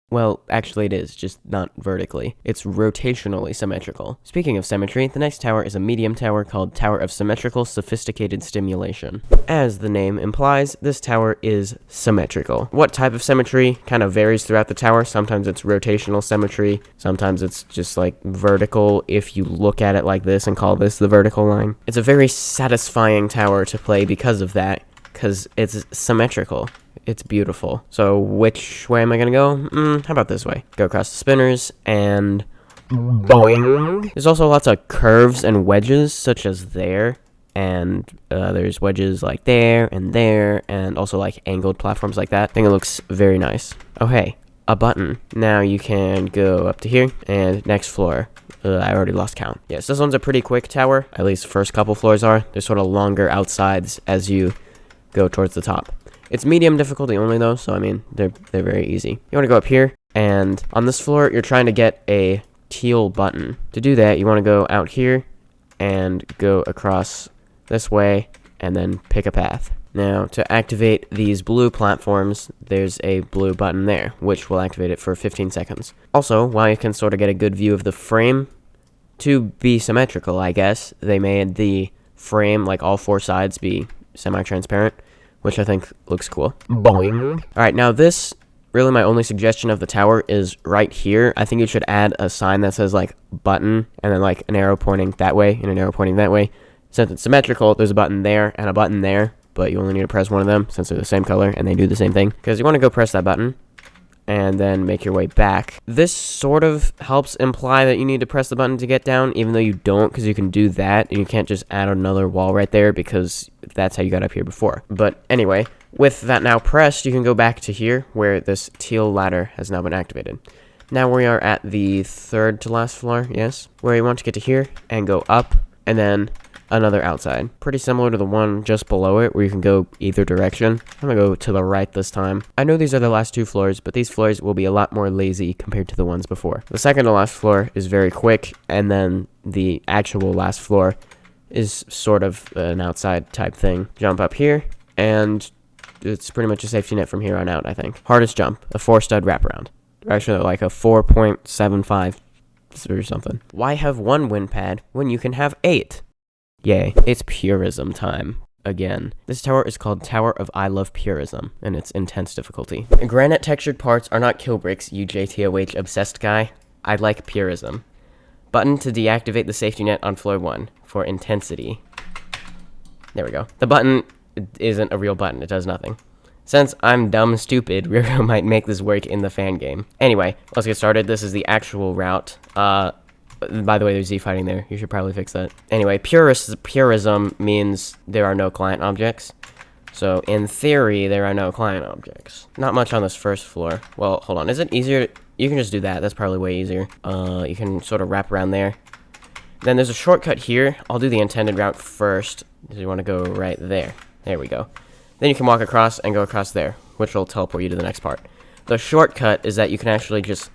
Well, actually it is, just not vertically. It's rotationally symmetrical. Speaking of symmetry, the next tower is a medium tower called Tower of Symmetrical Sophisticated Stimulation. As the name implies, this tower is symmetrical. What type of symmetry kind of varies throughout the tower. Sometimes it's rotational symmetry, sometimes it's just like vertical if you look at it like this and call this the vertical line. It's a very satisfying tower to play because of that, because it's symmetrical. It's beautiful. So which way am I gonna go? How about this way? Go across the spinners and boing. There's also lots of curves and wedges, such as there, and there's wedges like there, and also like angled platforms like that. I think it looks very nice. Oh hey, a button. Now you can go up to here and next floor. I already lost count. Yes, this one's a pretty quick tower. At least first couple floors are. They're sort of longer outsides as you go towards the top. It's medium difficulty only though, so I mean, they're very easy. You want to go up here, and on this floor, you're trying to get a teal button. To do that, you want to go out here, and go across this way, and then pick a path. Now, to activate these blue platforms, there's a blue button there, which will activate it for 15 seconds. Also, while you can sort of get a good view of the frame, to be symmetrical, I guess, they made the frame, like all four sides, be semi-transparent, which I think looks cool. Boing. Alright, now this, really my only suggestion of the tower is right here. I think you should add a sign that says like button, and then like an arrow pointing that way, and an arrow pointing that way. Since it's symmetrical, there's a button there, and a button there, but you only need to press one of them, since they're the same color, and they do the same thing. Because you want to go press that button, and then make your way back. This sort of helps imply that you need to press the button to get down, even though you don't, because you can do that, and you can't just add another wall right there, because that's how you got up here before. But anyway, with that now pressed, you can go back to here, where this teal ladder has now been activated. Now we are at the third to last floor, yes, where you want to get to here, and go up, and then another outside. Pretty similar to the one just below it, where you can go either direction. I'm gonna go to the right this time. I know these are the last two floors, but these floors will be a lot more lazy compared to the ones before. The second to last floor is very quick, and then the actual last floor is sort of an outside type thing. Jump up here, and it's pretty much a safety net from here on out, I think. Hardest jump, a 4-stud wraparound. Actually, like a 4.75 or something. Why have one wind pad when you can have 8? Yay. It's Purism time. Again. This tower is called Tower of I Love Purism, and it's intense difficulty. Granite textured parts are not kill bricks, you JTOH obsessed guy. I like Purism. Button to deactivate the safety net on floor 1 for intensity. There we go. The button isn't a real button, it does nothing. Since I'm dumb stupid, Roro might make this work in the fan game. Anyway, let's get started. This is the actual route. By the way, there's Z fighting there. You should probably fix that. Anyway, Purism means there are no client objects. So, in theory, there are no client objects. Not much on this first floor. Well, hold on. Is it easier? You can just do that. That's probably way easier. You can sort of wrap around there. Then there's a shortcut here. I'll do the intended route first. So you want to go right there. There we go. Then you can walk across and go across there, which will teleport you to the next part. The shortcut is that you can actually just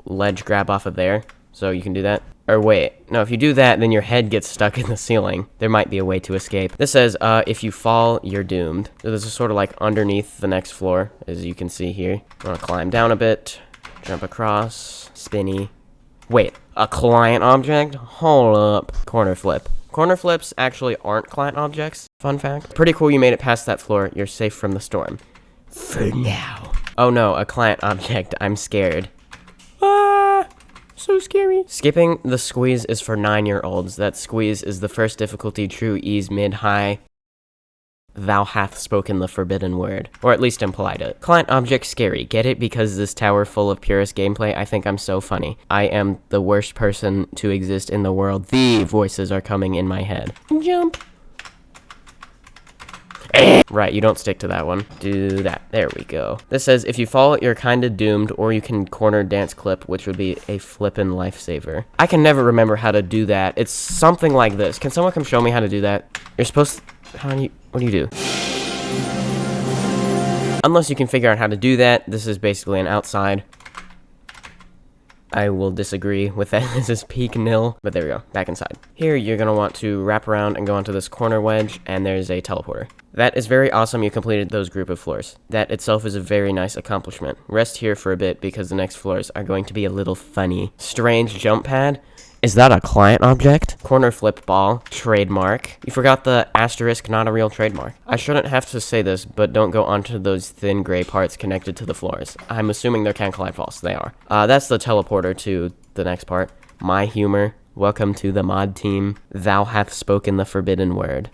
ledge grab off of there, so you can do that. Or wait, no, if you do that, then your head gets stuck in the ceiling. There might be a way to escape. This says, if you fall, you're doomed. So this is sort of like underneath the next floor, as you can see here. You want to climb down a bit, jump across, spinny. Wait, a client object? Hold up. Corner flip. Corner flips actually aren't client objects. Fun fact. Pretty cool you made it past that floor. You're safe from the storm. For now. Oh no, a client object. I'm scared. Ah, so scary. Skipping the squeeze is for 9-year-olds. That squeeze is the first difficulty, true, ease, mid, high. Thou hath spoken the forbidden word. Or at least implied it. Client object scary. Get it? Because this tower full of Purist gameplay, I think I'm so funny. I am the worst person to exist in the world. The voices are coming in my head. Jump. Right, you don't stick to that one. Do that. There we go. This says, if you fall, you're kinda doomed, or you can corner dance clip, which would be a flippin' lifesaver. I can never remember how to do that. It's something like this. Can someone come show me how to do that? You're supposed to... what do you do? Unless you can figure out how to do that, this is basically an outside. I will disagree with that. This is peak nil, but there we go, back inside. Here, you're gonna want to wrap around and go onto this corner wedge, and there's a teleporter. That is very awesome you completed those group of floors. That itself is a very nice accomplishment. Rest here for a bit because the next floors are going to be a little funny. Strange jump pad. Is that a client object? Corner flip ball. Trademark. You forgot the asterisk, not a real trademark. I shouldn't have to say this, but don't go onto those thin gray parts connected to the floors. I'm assuming they're can collide false. They are. That's the teleporter to the next part. My humor. Welcome to the mod team. Thou hath spoken the forbidden word.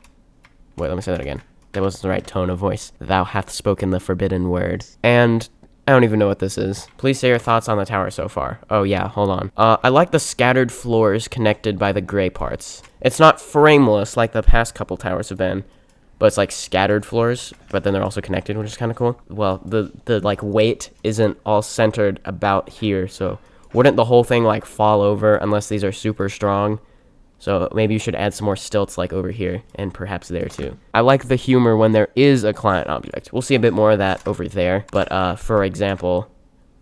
Wait, let me say that again. That wasn't the right tone of voice. Thou hath spoken the forbidden word. And I don't even know what this is. Please say your thoughts on the tower so far. Oh yeah, hold on. I like the scattered floors connected by the gray parts. It's not frameless like the past couple towers have been, but it's like scattered floors, but then they're also connected, which is kind of cool. Well, the like weight isn't all centered about here, so wouldn't the whole thing like fall over unless these are super strong? So maybe you should add some more stilts like over here and perhaps there too. I like the humor when there is a client object. We'll see a bit more of that over there. But for example,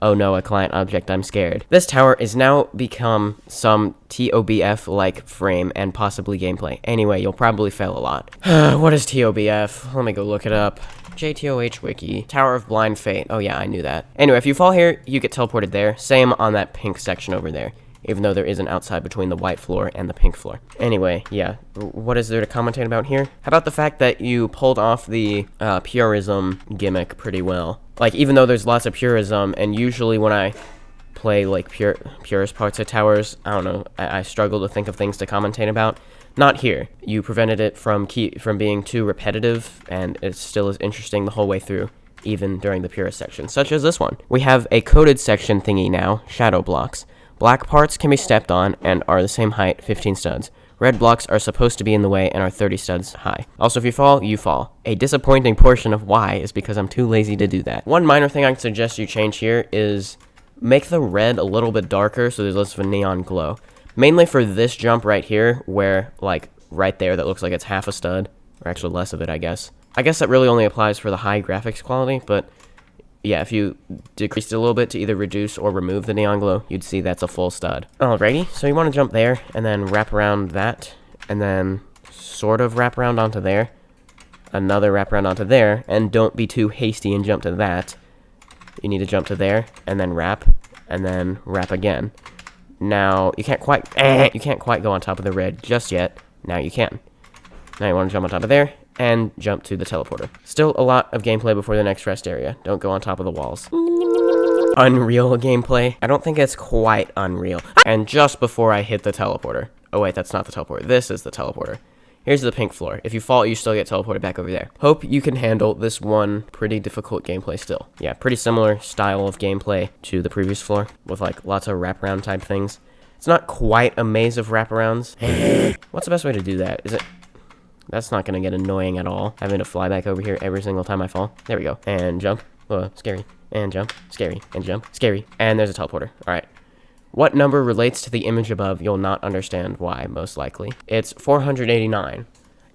oh no, a client object, I'm scared. This tower is now become some TOBF-like frame and possibly gameplay. Anyway, you'll probably fail a lot. What is TOBF? Let me go look it up. SMToH wiki. Tower of Blind Fate. Oh yeah, I knew that. Anyway, if you fall here, you get teleported there. Same on that pink section over there, even though there is an outside between the white floor and the pink floor. Anyway, yeah, what is there to commentate about here? How about the fact that you pulled off the Purism gimmick pretty well? Like, even though there's lots of Purism, and usually when I play, like, Purist parts of towers, I don't know, I struggle to think of things to commentate about. Not here. You prevented it from being too repetitive, and it still is interesting the whole way through, even during the Purist section, such as this one. We have a coded section thingy now, shadow blocks. Black parts can be stepped on and are the same height, 15 studs. Red blocks are supposed to be in the way and are 30 studs high. Also, if you fall, you fall. A disappointing portion of why is because I'm too lazy to do that. One minor thing I suggest you change here is make the red a little bit darker so there's less of a neon glow. Mainly for this jump right here, where, like, right there that looks like it's half a stud, or actually less of it, I guess. I guess that really only applies for the high graphics quality, but yeah, if you decreased it a little bit to either reduce or remove the neon glow, you'd see that's a full stud. Alrighty, so you want to jump there, and then wrap around that, and then sort of wrap around onto there, another wrap around onto there, and don't be too hasty and jump to that. You need to jump to there, and then wrap again. Now, you can't quite go on top of the red just yet. Now you can. Now you want to jump on top of there, and jump to the teleporter. Still a lot of gameplay before the next rest area. Don't go on top of the walls. Unreal gameplay. I don't think it's quite unreal. And just before I hit the teleporter. Oh wait, that's not the teleporter. This is the teleporter. Here's the pink floor. If you fall, you still get teleported back over there. Hope you can handle this one pretty difficult gameplay still. Yeah, pretty similar style of gameplay to the previous floor, with like lots of wraparound type things. It's not quite a maze of wraparounds. What's the best way to do that? Is it... That's not going to get annoying at all, having to fly back over here every single time I fall. There we go. And jump. Scary. And jump. Scary. And jump. Scary. And there's a teleporter. Alright. What number relates to the image above? You'll not understand why, most likely. It's 489.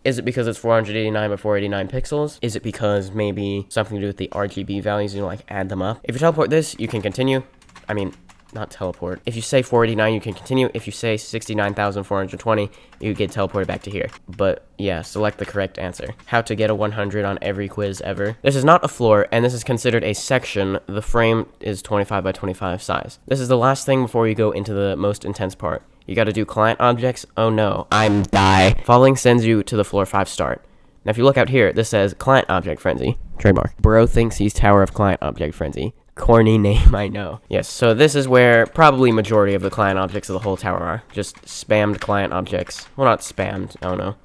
Is it because it's 489 by 489 pixels? Is it because maybe something to do with the RGB values, you know, like add them up? If you teleport this, you can continue. I mean, not teleport. If you say 489, you can continue. If you say 69,420, you get teleported back to here. But yeah, select the correct answer. How to get a 100 on every quiz ever. This is not a floor, and this is considered a section. The frame is 25 by 25 size. This is the last thing before you go into the most intense part. You gotta do client objects. Oh no, I'm die. Falling sends you to the floor 5 start. Now if you look out here, this says client object frenzy. Trademark. Bro thinks he's Tower of Client Object Frenzy. Corny name, I know. Yes, so this is where probably majority of the client objects of the whole tower are. Just spammed client objects. Well, not spammed, I don't know.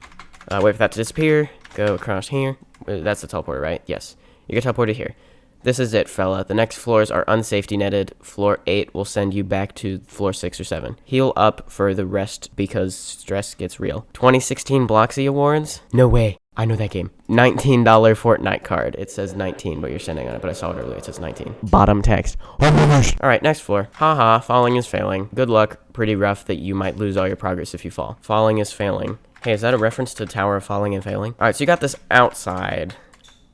Wait for that to disappear. Go across here. That's the teleporter, right? Yes. You get teleported here. This is it, fella. The next floors are unsafety netted. Floor 8 will send you back to floor 6 or 7. Heal up for the rest because stress gets real. 2016 Bloxy Awards? No way. I know that game. $19 Fortnite card. It says 19, but you're standing on it, but I saw it earlier. It says 19. Bottom text. Alright, next floor. Haha, falling is failing. Good luck. Pretty rough that you might lose all your progress if you fall. Falling is failing. Hey, is that a reference to Tower of Falling and Failing? Alright, so you got this outside.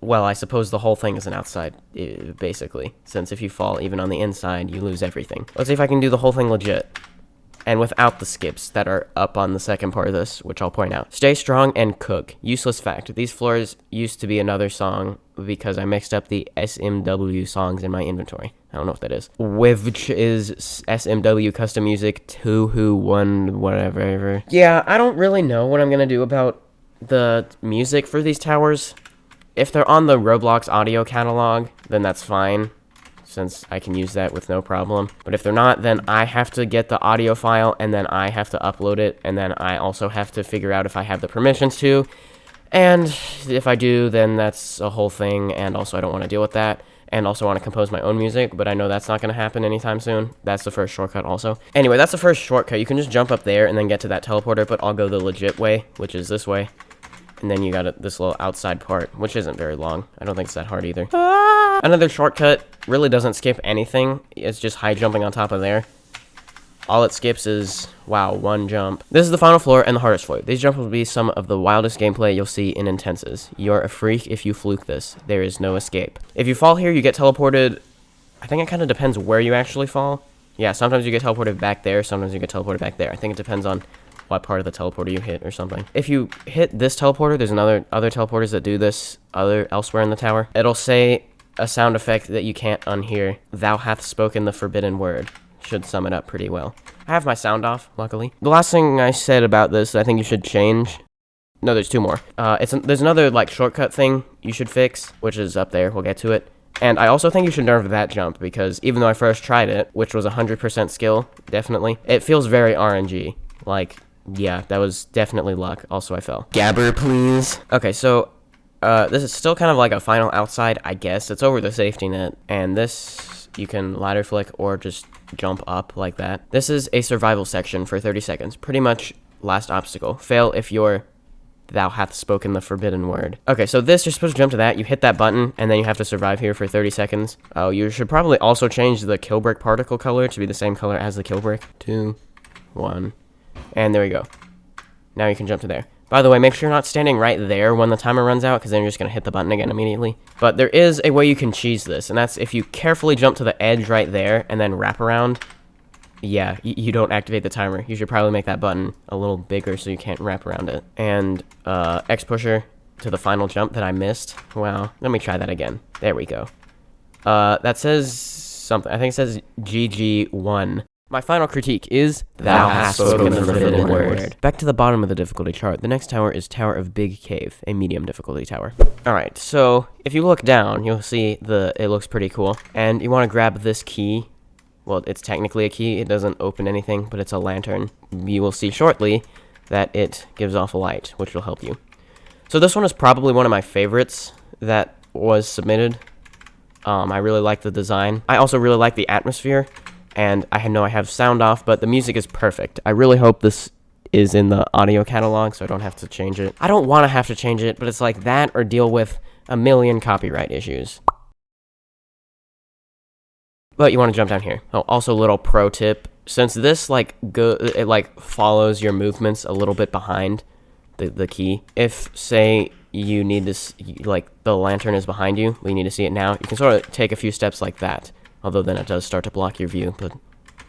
well, I suppose the whole thing is an outside, basically, since if you fall even on the inside, you lose everything. Let's see if I can do the whole thing legit. And without the skips that are up on the second part of this, which I'll point out. Stay strong and cook. Useless fact. These floors used to be another song because I mixed up the SMW songs in my inventory. I don't know what that is. Which is SMW custom music 2 who 1 whatever. Yeah, I don't really know what I'm going to do about the music for these towers. If they're on the Roblox audio catalog, then that's fine, since I can use that with no problem. But if they're not, then I have to get the audio file, and then I have to upload it, and then I also have to figure out if I have the permissions to. And if I do, then that's a whole thing, and also I don't want to deal with that. And also want to compose my own music, but I know that's not going to happen anytime soon. That's the first shortcut also. Anyway, that's the first shortcut. You can just jump up there and then get to that teleporter, but I'll go the legit way, which is this way. And then you got this little outside part, which isn't very long. I don't think it's that hard either. Another shortcut really doesn't skip anything. It's just high jumping on top of there. All it skips is, wow, one jump. This is the final floor and the hardest floor. These jumps will be some of the wildest gameplay you'll see in Intenses. You're a freak if you fluke this. There is no escape. If you fall here, you get teleported. I think it kind of depends where you actually fall. Yeah, sometimes you get teleported back there. Sometimes you get teleported back there. I think it depends on what part of the teleporter you hit or something. If you hit this teleporter, there's other teleporters that do this elsewhere in the tower. It'll say a sound effect that you can't unhear. Thou hath spoken the forbidden word. Should sum it up pretty well. I have my sound off, luckily. The last thing I said about this that I think you should change. No, there's two more. There's another like shortcut thing you should fix, which is up there. We'll get to it. And I also think you should nerf that jump, because even though I first tried it, which was 100% skill, definitely, it feels very RNG. Like, yeah, that was definitely luck. Also, I fell. Gabber, please. Okay, so this is still kind of like a final outside, I guess. It's over the safety net, and this you can ladder flick or just jump up like that. This is a survival section for 30 seconds. Pretty much last obstacle. Fail if you're thou hath spoken the forbidden word. Okay, so this, you're supposed to jump to that. You hit that button, and then you have to survive here for 30 seconds. Oh, you should probably also change the kill brick particle color to be the same color as the kill brick. 2, 1. And there we go. Now you can jump to there. By the way, make sure you're not standing right there when the timer runs out, because then you're just going to hit the button again immediately. But there is a way you can cheese this, and that's if you carefully jump to the edge right there and then wrap around. Yeah, you don't activate the timer. You should probably make that button a little bigger so you can't wrap around it. And X pusher to the final jump that I missed. Wow, let me try that again. There we go. That says something. I think it says GG1. My final critique is thou hast spoken the forbidden word. Back to the bottom of the difficulty chart. The next tower is Tower of Big Cave, a medium difficulty tower. Alright, so if you look down, you'll see it looks pretty cool. And you want to grab this key. Well, it's technically a key. It doesn't open anything, but it's a lantern. You will see shortly that it gives off a light, which will help you. So this one is probably one of my favorites that was submitted. I really like the design. I also really like the atmosphere. And I know I have sound off, but the music is perfect. I really hope this is in the audio catalog, so I don't have to change it. I don't want to have to change it, but it's like that or deal with a million copyright issues. But you want to jump down here. Oh, also a little pro tip. Since this it follows your movements a little bit behind the key. If, say, you need this, like the lantern is behind you, but you need to see it now, you can sort of take a few steps like that. Although then it does start to block your view, but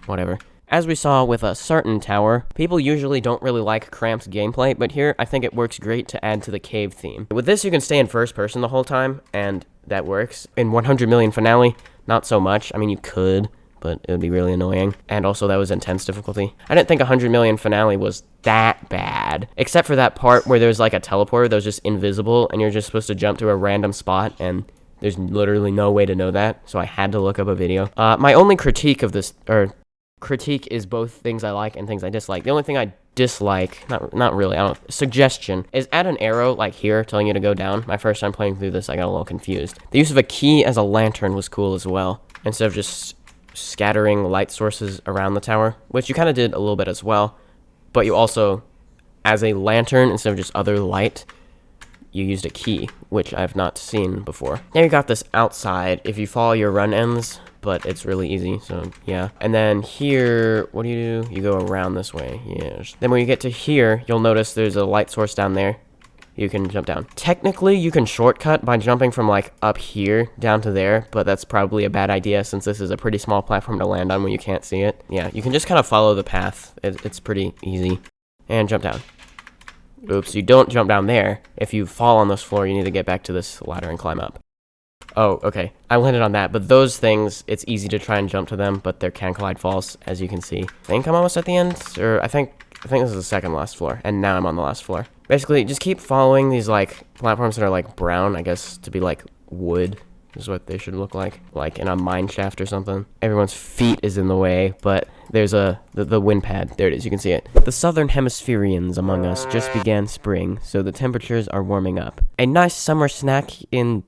whatever. As we saw with a certain tower, people usually don't really like cramped gameplay, but here I think it works great to add to the cave theme. With this, you can stay in first person the whole time, and that works. In 100 million finale, not so much. I mean, you could, but it would be really annoying. And also, that was intense difficulty. I didn't think 100 million finale was that bad, except for that part where there's like a teleporter that was just invisible, and you're just supposed to jump to a random spot, and there's literally no way to know that, so I had to look up a video. My only critique of this, critique is both things I like and things I dislike. The only thing I dislike, not really, suggestion, is add an arrow like here telling you to go down. My first time playing through this, I got a little confused. The use of a key as a lantern was cool as well, instead of just scattering light sources around the tower, which you kind of did a little bit as well, but you also, as a lantern instead of just other light, you used a key, which I've not seen before. Now you got this outside if you follow your run ends, but it's really easy, so yeah. And then here, what do? You go around this way, yes. Then when you get to here, you'll notice there's a light source down there. you can jump down. Technically, you can shortcut by jumping from like up here down to there, but that's probably a bad idea since this is a pretty small platform to land on when you can't see it. Yeah, you can just kind of follow the path. It's pretty easy. And jump down. Oops, you don't jump down there. If you fall on this floor, you need to get back to this ladder and climb up. Oh, okay. I landed on that, but those things, it's easy to try and jump to them, but they're can collide falls, as you can see. I think I'm almost at the end, or I think this is the second last floor, and now I'm on the last floor. Basically, just keep following these, like, platforms that are, like, brown, I guess, to be, like, wood is what they should look like in a mine shaft or something. Everyone's feet is in the way, but there's the wind pad. There it is, you can see it. The southern hemispherians among us just began spring, so the temperatures are warming up. A nice summer snack in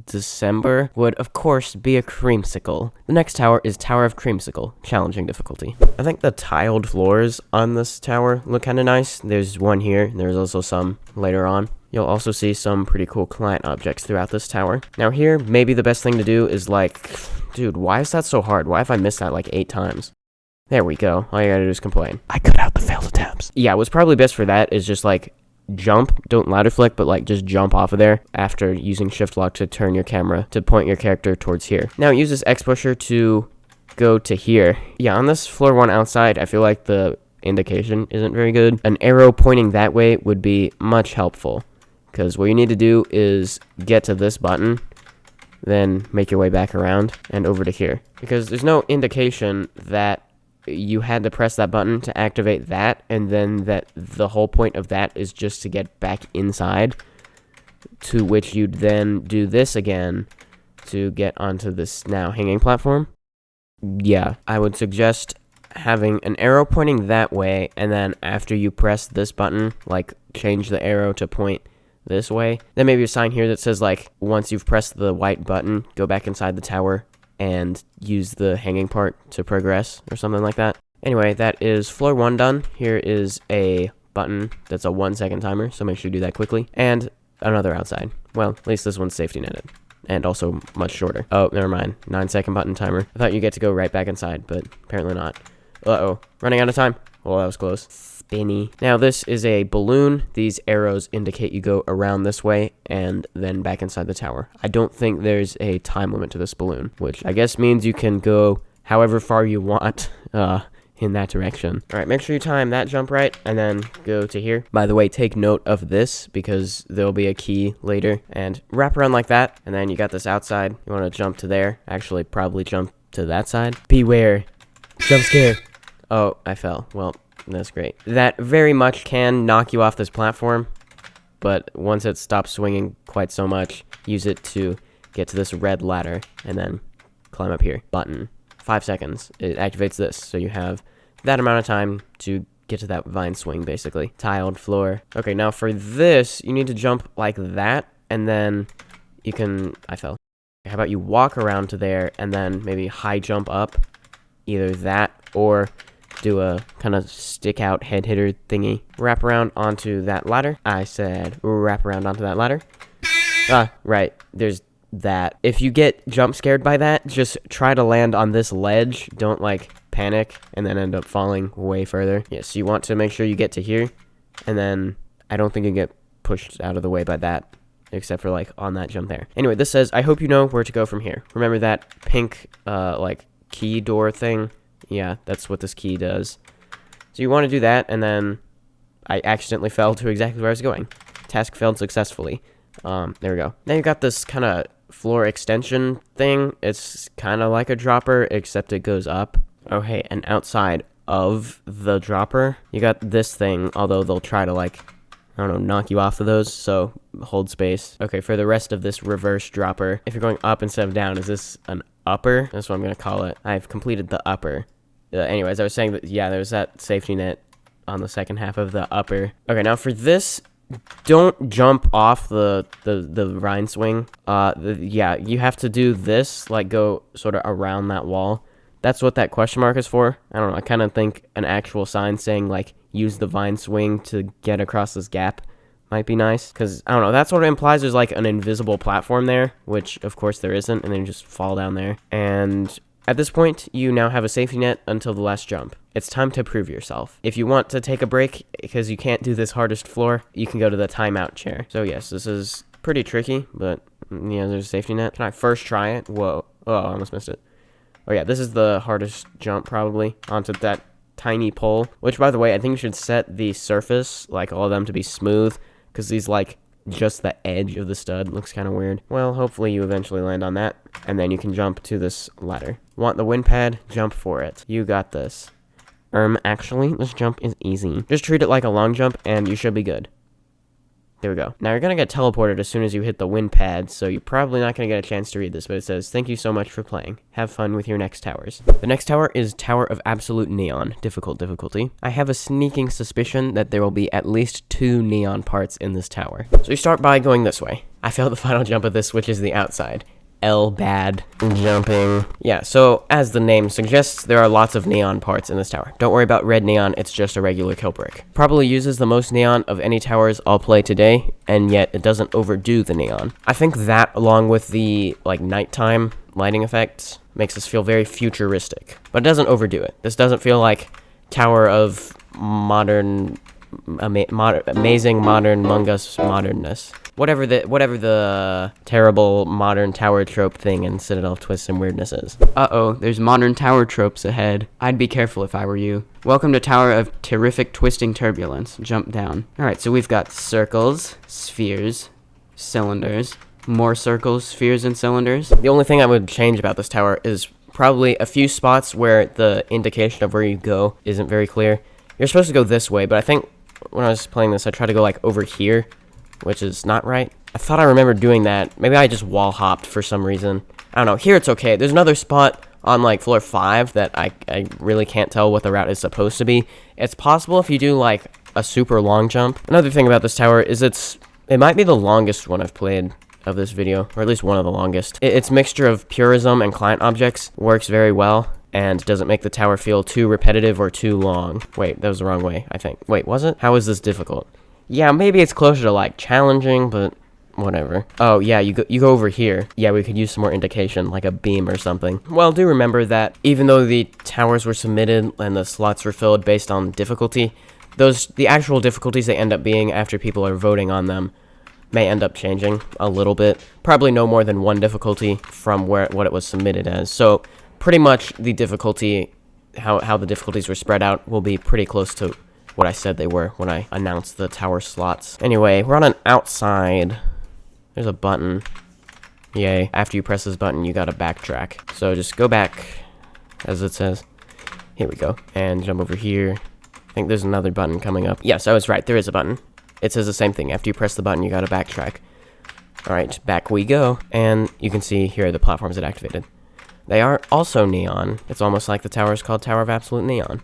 December would, of course, be a creamsicle. The next tower is Tower of Creamsicle, challenging difficulty. I think the tiled floors on this tower look kind of nice. There's one here, and there's also some later on. You'll also see some pretty cool client objects throughout this tower. Now here, maybe the best thing to do is like, dude, why is that so hard? Why have I missed that like 8 times? There we go. All you gotta do is complain. I cut out the failed attempts. Yeah, what's probably best for that is just like jump, don't ladder flick, but like just jump off of there after using shift lock to turn your camera to point your character towards here. Now use this X pusher to go to here. Yeah, on this floor 1 outside, I feel like the indication isn't very good. An arrow pointing that way would be much helpful, because what you need to do is get to this button, then make your way back around and over to here, because there's no indication that you had to press that button to activate that, and then that the whole point of that is just to get back inside, to which you'd then do this again to get onto this now hanging platform. Yeah, I would suggest having an arrow pointing that way, and then after you press this button, like change the arrow to point this way. Then maybe a sign here that says like, once you've pressed the white button, go back inside the tower and use the hanging part to progress or something like that. Anyway, that is floor 1 done. Here is a button that's a 1-second timer, so make sure you do that quickly. And another outside. Well, at least this one's safety netted. And also much shorter. Oh, never mind. 9-second button timer. I thought you get to go right back inside, but apparently not. Uh-oh. Running out of time. Well, that was close. Spinny. Now, this is a balloon. These arrows indicate you go around this way and then back inside the tower. I don't think there's a time limit to this balloon, which I guess means you can go however far you want in that direction. All right, make sure you time that jump right and then go to here. By the way, take note of this because there'll be a key later, and wrap around like that, and then you got this outside. You want to jump to there. Actually, probably jump to that side. Beware. Jump scare. Oh, I fell. Well, that's great. That very much can knock you off this platform, but once it stops swinging quite so much, use it to get to this red ladder and then climb up here. Button. 5 seconds. It activates this, so you have that amount of time to get to that vine swing, basically. Tiled floor. Okay, now for this, you need to jump like that, and then you can... I fell. How about you walk around to there, and then maybe high jump up? Either that, or do a kind of stick out head hitter thingy. Wrap around onto that ladder. I said wrap around onto that ladder. Ah, right. There's that. If you get jump scared by that, just try to land on this ledge. Don't like panic and then end up falling way further. Yeah, so you want to make sure you get to here, and then I don't think you get pushed out of the way by that, except for like on that jump there. Anyway, this says, I hope you know where to go from here. Remember that pink like key door thing? Yeah, that's what this key does. So you want to do that, and then I accidentally fell to exactly where I was going. Task failed successfully. There we go. Now you got this kind of floor extension thing. It's kind of like a dropper, except it goes up. Oh, hey, and outside of the dropper, you got this thing, although they'll try to, like, I don't know, knock you off of those, so hold space. Okay, for the rest of this reverse dropper, if you're going up instead of down, is this an upper? That's what I'm going to call it. I've completed the upper. Anyways, I was saying that, yeah, there's that safety net on the second half of the upper. Okay, now for this, don't jump off the vine swing. Yeah, you have to do this, like go sort of around that wall. That's what that question mark is for. I don't know, I kind of think an actual sign saying, like, use the vine swing to get across this gap might be nice. Because, I don't know, that sort of implies there's, like, an invisible platform there, which, of course, there isn't, and then you just fall down there. And At this point, you now have a safety net until the last jump. It's time to prove yourself. If you want to take a break because you can't do this hardest floor, you can go to the timeout chair. So yes, this is pretty tricky, but yeah, there's a safety net. Can I first try it? Whoa. Oh, I almost missed it. Oh yeah, this is the hardest jump probably onto that tiny pole, which by the way, I think you should set the surface, like all of them, to be smooth, because these like just the edge of the stud looks kind of weird. Well, hopefully you eventually land on that, and then you can jump to this ladder. Want the wind pad? Jump for it. You got this. Actually, this jump is easy. Just treat it like a long jump, and you should be good. There we go. Now you're gonna get teleported as soon as you hit the wind pad, so you're probably not gonna get a chance to read this, but it says, "Thank you so much for playing. Have fun with your next towers." The next tower is Tower of Absolute Neon, difficulty. I have a sneaking suspicion that there will be at least 2 neon parts in this tower. So you start by going this way. I failed the final jump of this, which is the outside. Bad jumping. Yeah, so as the name suggests, there are lots of neon parts in this tower. Don't worry about red neon, it's just a regular kill brick. Probably uses the most neon of any towers I'll play today, and yet it doesn't overdo the neon. I think that, along with the like nighttime lighting effects, makes this feel very futuristic, but it doesn't overdo it. This doesn't feel like Tower of amazing modern mungus modernness. Whatever the terrible modern tower trope thing in Citadel Twists and Weirdness is. Uh-oh, there's modern tower tropes ahead. I'd be careful if I were you. Welcome to Tower of Terrific Twisting Turbulence. Jump down. Alright, so we've got circles, spheres, cylinders, more circles, spheres, and cylinders. The only thing I would change about this tower is probably a few spots where the indication of where you go isn't very clear. You're supposed to go this way, but I think when I was playing this, I tried to go like over here, which is not right. I thought I remembered doing that. Maybe I just wall hopped for some reason. I don't know. Here it's okay. There's another spot on like floor 5 that I really can't tell what the route is supposed to be. It's possible if you do like a super long jump. Another thing about this tower is it might be the longest one I've played of this video, or at least one of the longest. Its mixture of purism and client objects works very well, and doesn't make the tower feel too repetitive or too long. Wait, that was the wrong way, I think. Wait, was it? How is this difficult? Yeah, maybe it's closer to, like, challenging, but whatever. Oh, yeah, you go over here. Yeah, we could use some more indication, like a beam or something. Well, do remember that even though the towers were submitted and the slots were filled based on difficulty, the actual difficulties they end up being after people are voting on them may end up changing a little bit. Probably no more than 1 difficulty from what it was submitted as. So pretty much the difficulty, how the difficulties were spread out, will be pretty close to what I said they were when I announced the tower slots. Anyway, we're on an outside. There's a button. Yay. After you press this button, you gotta backtrack. So just go back, as it says. Here we go. And jump over here. I think there's another button coming up. Yes, I was right. There is a button. It says the same thing. After you press the button, you gotta backtrack. Alright, back we go. And you can see here are the platforms that activated. They are also neon. It's almost like the tower is called Tower of Absolute Neon.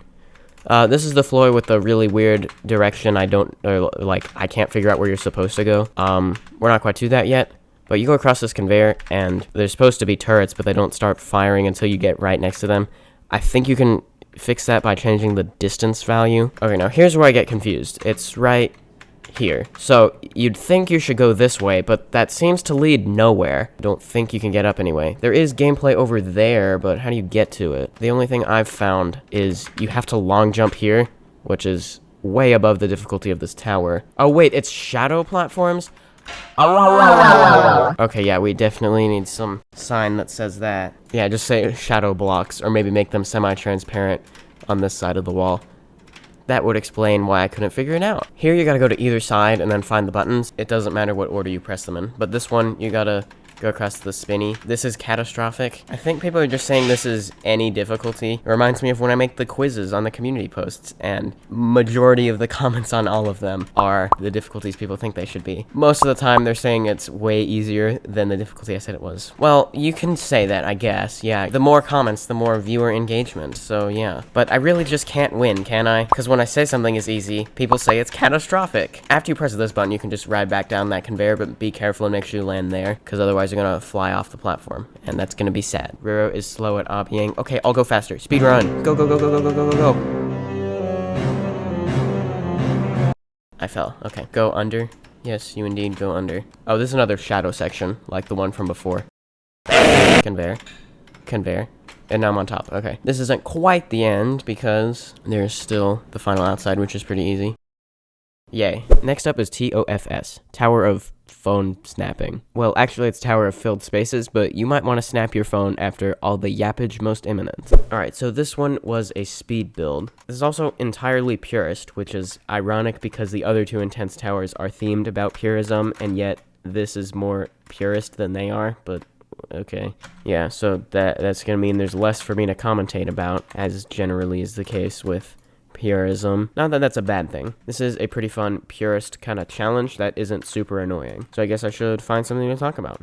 This is the floor with the really weird direction. I can't figure out where you're supposed to go. We're not quite to that yet, but you go across this conveyor, and there's supposed to be turrets, but they don't start firing until you get right next to them. I think you can fix that by changing the distance value. Okay, now here's where I get confused. It's right here. So you'd think you should go this way, but that seems to lead nowhere. I don't think you can get up anyway. There is gameplay over there, but how do you get to it? The only thing I've found is you have to long jump here, which is way above the difficulty of this tower. Oh wait, it's shadow platforms? Oh. Okay, yeah, we definitely need some sign that says that. Yeah, just say shadow blocks, or maybe make them semi-transparent on this side of the wall. That would explain why I couldn't figure it out. Here you gotta go to either side and then find the buttons. It doesn't matter what order you press them in, but this one you gotta go across the spinny. This is catastrophic. I think people are just saying this is any difficulty. It reminds me of when I make the quizzes on the community posts, and majority of the comments on all of them are the difficulties people think they should be. Most of the time they're saying it's way easier than the difficulty I said it was. Well, you can say that, I guess. Yeah, the more comments, the more viewer engagement, so yeah. But I really just can't win, can I? Because when I say something is easy, people say it's catastrophic. After you press this button, you can just ride back down that conveyor, but be careful and make sure you land there, because otherwise you're gonna fly off the platform, and that's gonna be sad. Roro is slow at obbying. Okay, I'll go faster. Speed run. Go, go, go, go, go, go, go, go, go. I fell. Okay, go under. Yes, you indeed go under. Oh, this is another shadow section, like the one from before. Conveyor. Conveyor. And now I'm on top. Okay. This isn't quite the end because there's still the final outside, which is pretty easy. Yay. Next up is TOFS, Tower of Phone Snapping. Well, actually it's Tower of Filled Spaces, but you might want to snap your phone after all the yappage most imminent. Alright, so this one was a speed build. This is also entirely Purist, which is ironic because the other two intense towers are themed about Purism, and yet this is more Purist than they are, but okay. Yeah, so that's gonna mean there's less for me to commentate about, as generally is the case with Purism. Not that that's a bad thing. This is a pretty fun Purist kind of challenge that isn't super annoying. So I guess I should find something to talk about.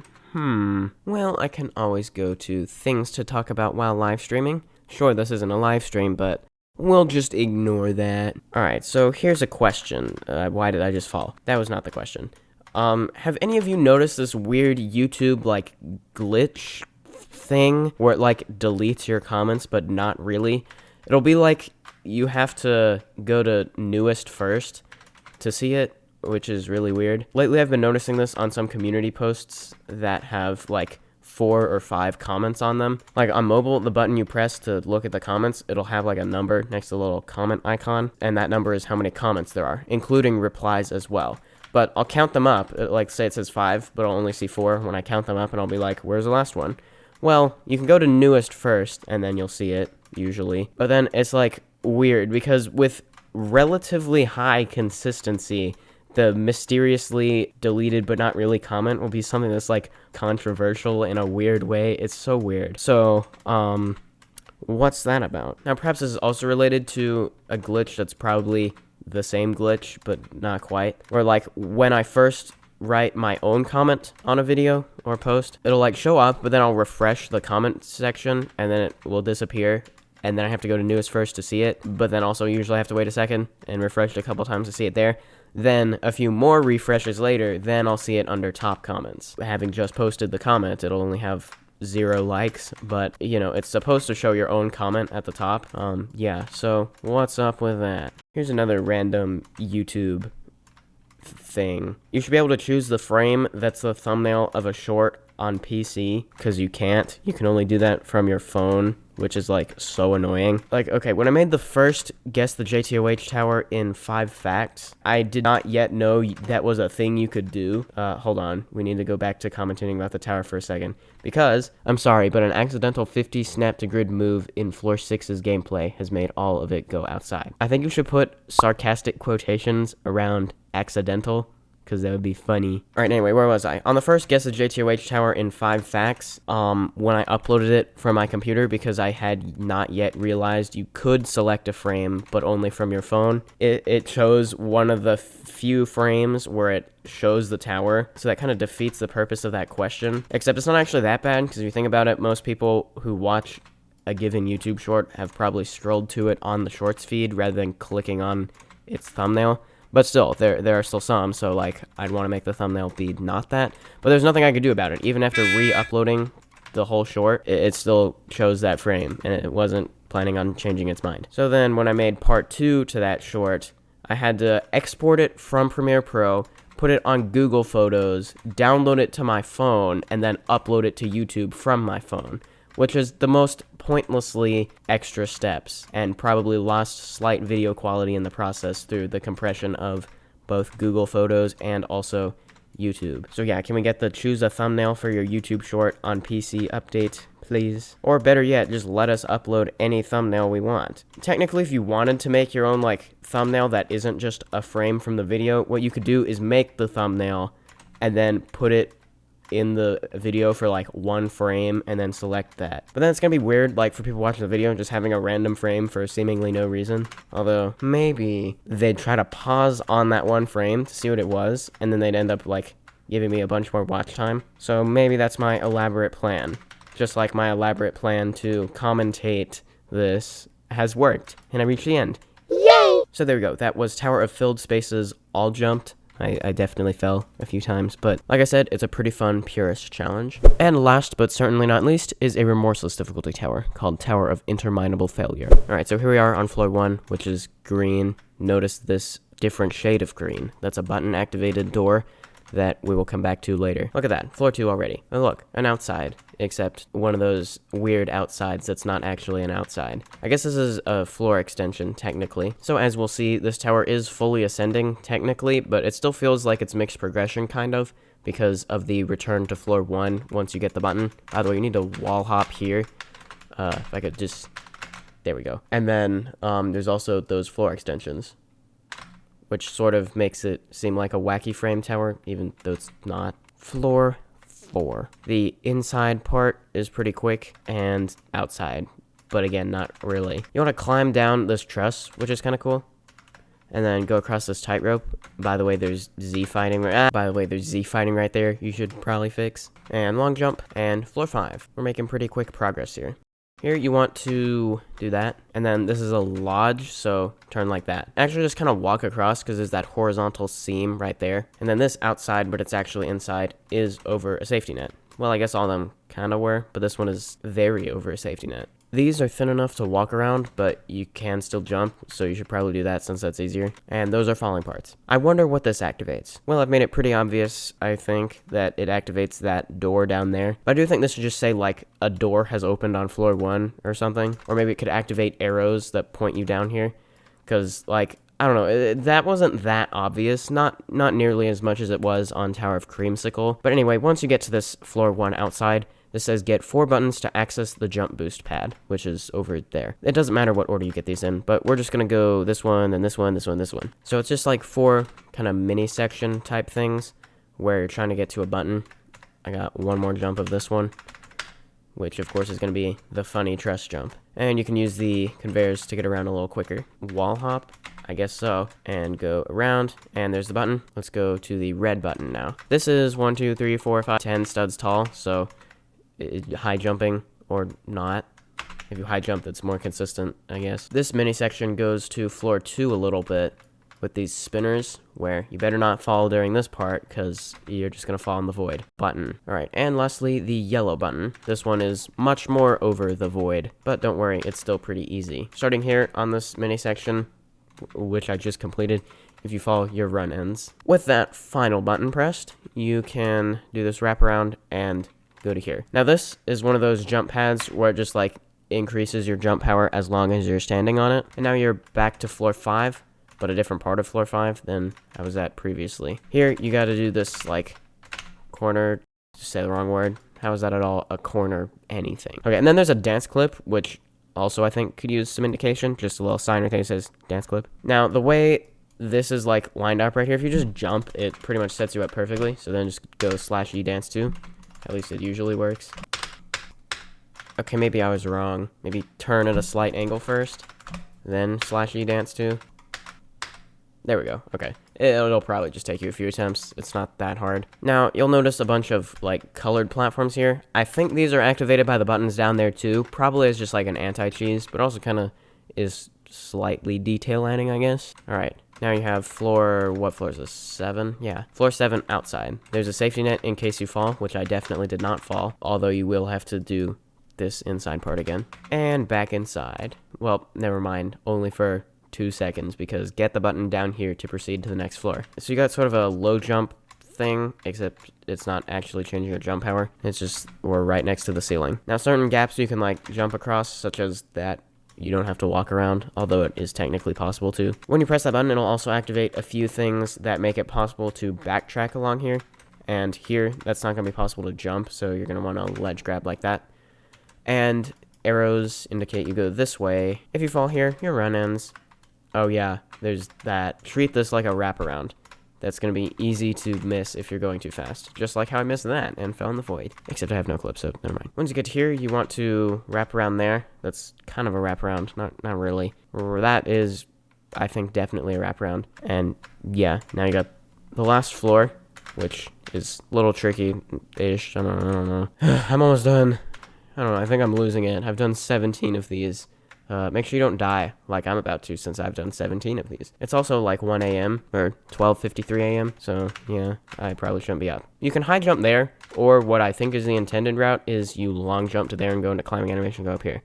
Well, I can always go to things to talk about while live streaming. Sure, this isn't a live stream, but we'll just ignore that. Alright, so here's a question. Why did I just fall? That was not the question. Have any of you noticed this weird YouTube, like, glitch thing where it, like, deletes your comments, but not really? It'll be like you have to go to newest first to see it, which is really weird. Lately, I've been noticing this on some community posts that have, like, 4 or 5 comments on them. Like, on mobile, the button you press to look at the comments, it'll have, like, a number next to the little comment icon, and that number is how many comments there are, including replies as well. But I'll count them up, like, say it says 5, but I'll only see 4 when I count them up, and I'll be like, where's the last one? Well, you can go to newest first, and then you'll see it, usually. But then it's, like, weird, because with relatively high consistency, the mysteriously deleted but not really comment will be something that's, like, controversial in a weird way. It's so weird. So, what's that about? Now, perhaps this is also related to a glitch that's probably the same glitch, but not quite. Where, like, when I first write my own comment on a video or post, it'll, like, show up, but then I'll refresh the comment section, and then it will disappear. And then I have to go to newest first to see it, but then also usually I have to wait a second and refresh it a couple times to see it there. Then a few more refreshes later, then I'll see it under top comments. Having just posted the comment, it'll only have 0 likes, but, you know, it's supposed to show your own comment at the top. Yeah, so what's up with that? Here's another random YouTube thing. You should be able to choose the frame that's the thumbnail of a short on PC, because you can't. You can only do that from your phone, which is, like, so annoying. Like, okay, when I made the first Guess the JTOH Tower in 5 Facts, I did not yet know that was a thing you could do. Hold on. We need to go back to commentating about the tower for a second. Because, I'm sorry, but an accidental 50 snap to grid move in Floor 6's gameplay has made all of it go outside. I think you should put sarcastic quotations around accidental, because that would be funny. Alright, anyway, where was I? On the first Guess the JTOH Tower in 5 Facts, when I uploaded it from my computer, because I had not yet realized you could select a frame, but only from your phone, it chose one of the few frames where it shows the tower, so that kind of defeats the purpose of that question. Except it's not actually that bad, because if you think about it, most people who watch a given YouTube short have probably scrolled to it on the shorts feed rather than clicking on its thumbnail. But still, there are still some, so, like, I'd want to make the thumbnail be not that. But there's nothing I could do about it. Even after re-uploading the whole short, it still chose that frame, and it wasn't planning on changing its mind. So then, when I made part 2 to that short, I had to export it from Premiere Pro, put it on Google Photos, download it to my phone, and then upload it to YouTube from my phone, which is the most pointlessly extra steps, and probably lost slight video quality in the process through the compression of both Google Photos and also YouTube. So yeah, can we get the choose a thumbnail for your YouTube short on PC update, please? Or better yet, just let us upload any thumbnail we want. Technically, if you wanted to make your own, like, thumbnail that isn't just a frame from the video, what you could do is make the thumbnail and then put it in the video for, like, 1 frame and then select that. But then it's gonna be weird, like, for people watching the video just having a random frame for seemingly no reason. Although, maybe they'd try to pause on that 1 frame to see what it was, and then they'd end up, like, giving me a bunch more watch time. So maybe that's my elaborate plan. Just like my elaborate plan to commentate this has worked, and I reached the end. Yay! So there we go. That was Tower of Filled Spaces all jumped. I definitely fell a few times, but like I said, it's a pretty fun Purist challenge. And last but certainly not least is a Remorseless difficulty tower called Tower of Interminable Failure. Alright, so here we are on floor 1, which is green. Notice this different shade of green. That's a button activated door that we will come back to later. Look at that, floor 2 already. Oh look, an outside, except one of those weird outsides that's not actually an outside. I guess this is a floor extension, technically. So as we'll see, this tower is fully ascending, technically, but it still feels like it's mixed progression, kind of, because of the return to floor 1 once you get the button. By the way, you need to wall hop here. If I could just... There we go. And then there's also those floor extensions, which sort of makes it seem like a wacky frame tower, even though it's not. Floor 4. The inside part is pretty quick, and outside, but again, not really. You want to climb down this truss, which is kind of cool, and then go across this tightrope. By the way, there's Z fighting. By the way, there's Z fighting right there. You should probably fix. And long jump, and floor 5. We're making pretty quick progress here. Here, you want to do that, and then this is a lodge, so turn like that. Actually, just kind of walk across, because there's that horizontal seam right there. And then this outside, but it's actually inside, is over a safety net. Well, I guess all of them kind of were, but this one is very over a safety net. These are thin enough to walk around, but you can still jump, so you should probably do that since that's easier. And those are falling parts. I wonder what this activates. Well, I've made it pretty obvious, I think, that it activates that door down there. But I do think this should just say, like, a door has opened on floor 1 or something. Or maybe it could activate arrows that point you down here. Because, like, I don't know, that wasn't that obvious, not nearly as much as it was on Tower of Creamsicle. But anyway, once you get to this floor 1 outside, this says get 4 buttons to access the jump boost pad, which is over there. It doesn't matter what order you get these in, but we're just gonna go this one, then this one, this one, this one. So it's just like 4 kind of mini section type things where you're trying to get to a button. I got one more jump of this one, which of course is gonna be the funny truss jump. And you can use the conveyors to get around a little quicker. Wall hop, I guess so, and go around, and there's the button. Let's go to the red button now. This is 1, 2, 3, 4, 5, 10 studs tall, so high jumping or not. If you high jump, that's more consistent, I guess. This mini section goes to floor 2 a little bit with these spinners, where you better not fall during this part, because you're just gonna fall in the void. Button. Alright, and lastly, the yellow button. This one is much more over the void, but don't worry, it's still pretty easy. Starting here on this mini section, which I just completed, if you fall, your run ends. With that final button pressed, you can do this wraparound and go to here. Now this is one of those jump pads where it just like increases your jump power as long as you're standing on it. And now you're back to floor 5, but a different part of floor 5 than I was at previously. Here you got to do this like corner, just say the wrong word. How is that at all a corner anything? Okay, and then there's a dance clip, which also I think could use some indication. Just a little sign right there that says dance clip. Now the way this is like lined up right here, if you just jump, it pretty much sets you up perfectly. So then just go /E dance 2. At least it usually works. Okay, maybe I was wrong. Maybe turn at a slight angle first, then /E dance 2. There we go. Okay. It'll probably just take you a few attempts. It's not that hard. Now, you'll notice a bunch of, like, colored platforms here. I think these are activated by the buttons down there, too. Probably as just, like, an anti-cheese, but also kind of is slightly detail adding, I guess. Alright. Now you have floor, what floor is this? 7? Yeah. Floor 7 outside. There's a safety net in case you fall, which I definitely did not fall. Although you will have to do this inside part again. And back inside. Well, never mind. Only for 2 seconds, because get the button down here to proceed to the next floor. So you got sort of a low jump thing, except it's not actually changing your jump power. It's just, we're right next to the ceiling. Now certain gaps you can like jump across, such as that. You don't have to walk around, although it is technically possible to. When you press that button, it'll also activate a few things that make it possible to backtrack along here. And here, that's not going to be possible to jump, so you're going to want to ledge grab like that. And arrows indicate you go this way. If you fall here, your run ends. Oh yeah, there's that. Treat this like a wraparound. That's going to be easy to miss if you're going too fast. Just like how I missed that and fell in the void. Except I have no clip, so never mind. Once you get to here, you want to wrap around there. That's kind of a wraparound. Not really. That is, I think, definitely a wraparound. And yeah, now you got the last floor, which is a little tricky-ish. I don't know. I'm almost done. I don't know. I think I'm losing it. I've done 17 of these. Make sure you don't die like I'm about to, since I've done 17 of these. It's also like 1 a.m. or 12:53 a.m. So yeah, I probably shouldn't be up. You can high jump there, or what I think is the intended route is you long jump to there and go into climbing animation, go up here.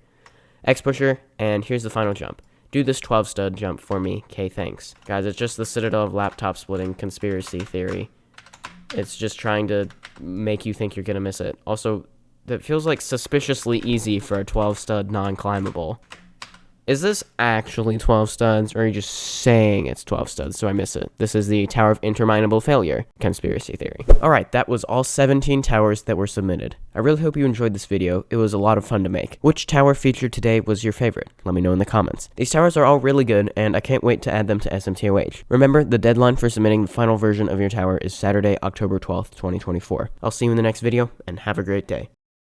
X pusher, and here's the final jump. Do this 12 stud jump for me, K thanks. Guys, it's just the Citadel of laptop splitting conspiracy theory. It's just trying to make you think you're gonna miss it. Also, that feels like suspiciously easy for a 12-stud non-climbable. Is this actually 12 studs, or are you just saying it's 12 studs so I miss it? This is the Tower of Interminable Failure conspiracy theory. Alright, that was all 17 towers that were submitted. I really hope you enjoyed this video. It was a lot of fun to make. Which tower featured today was your favorite? Let me know in the comments. These towers are all really good, and I can't wait to add them to SMToH. Remember, the deadline for submitting the final version of your tower is Saturday, October 12th, 2024. I'll see you in the next video, and have a great day.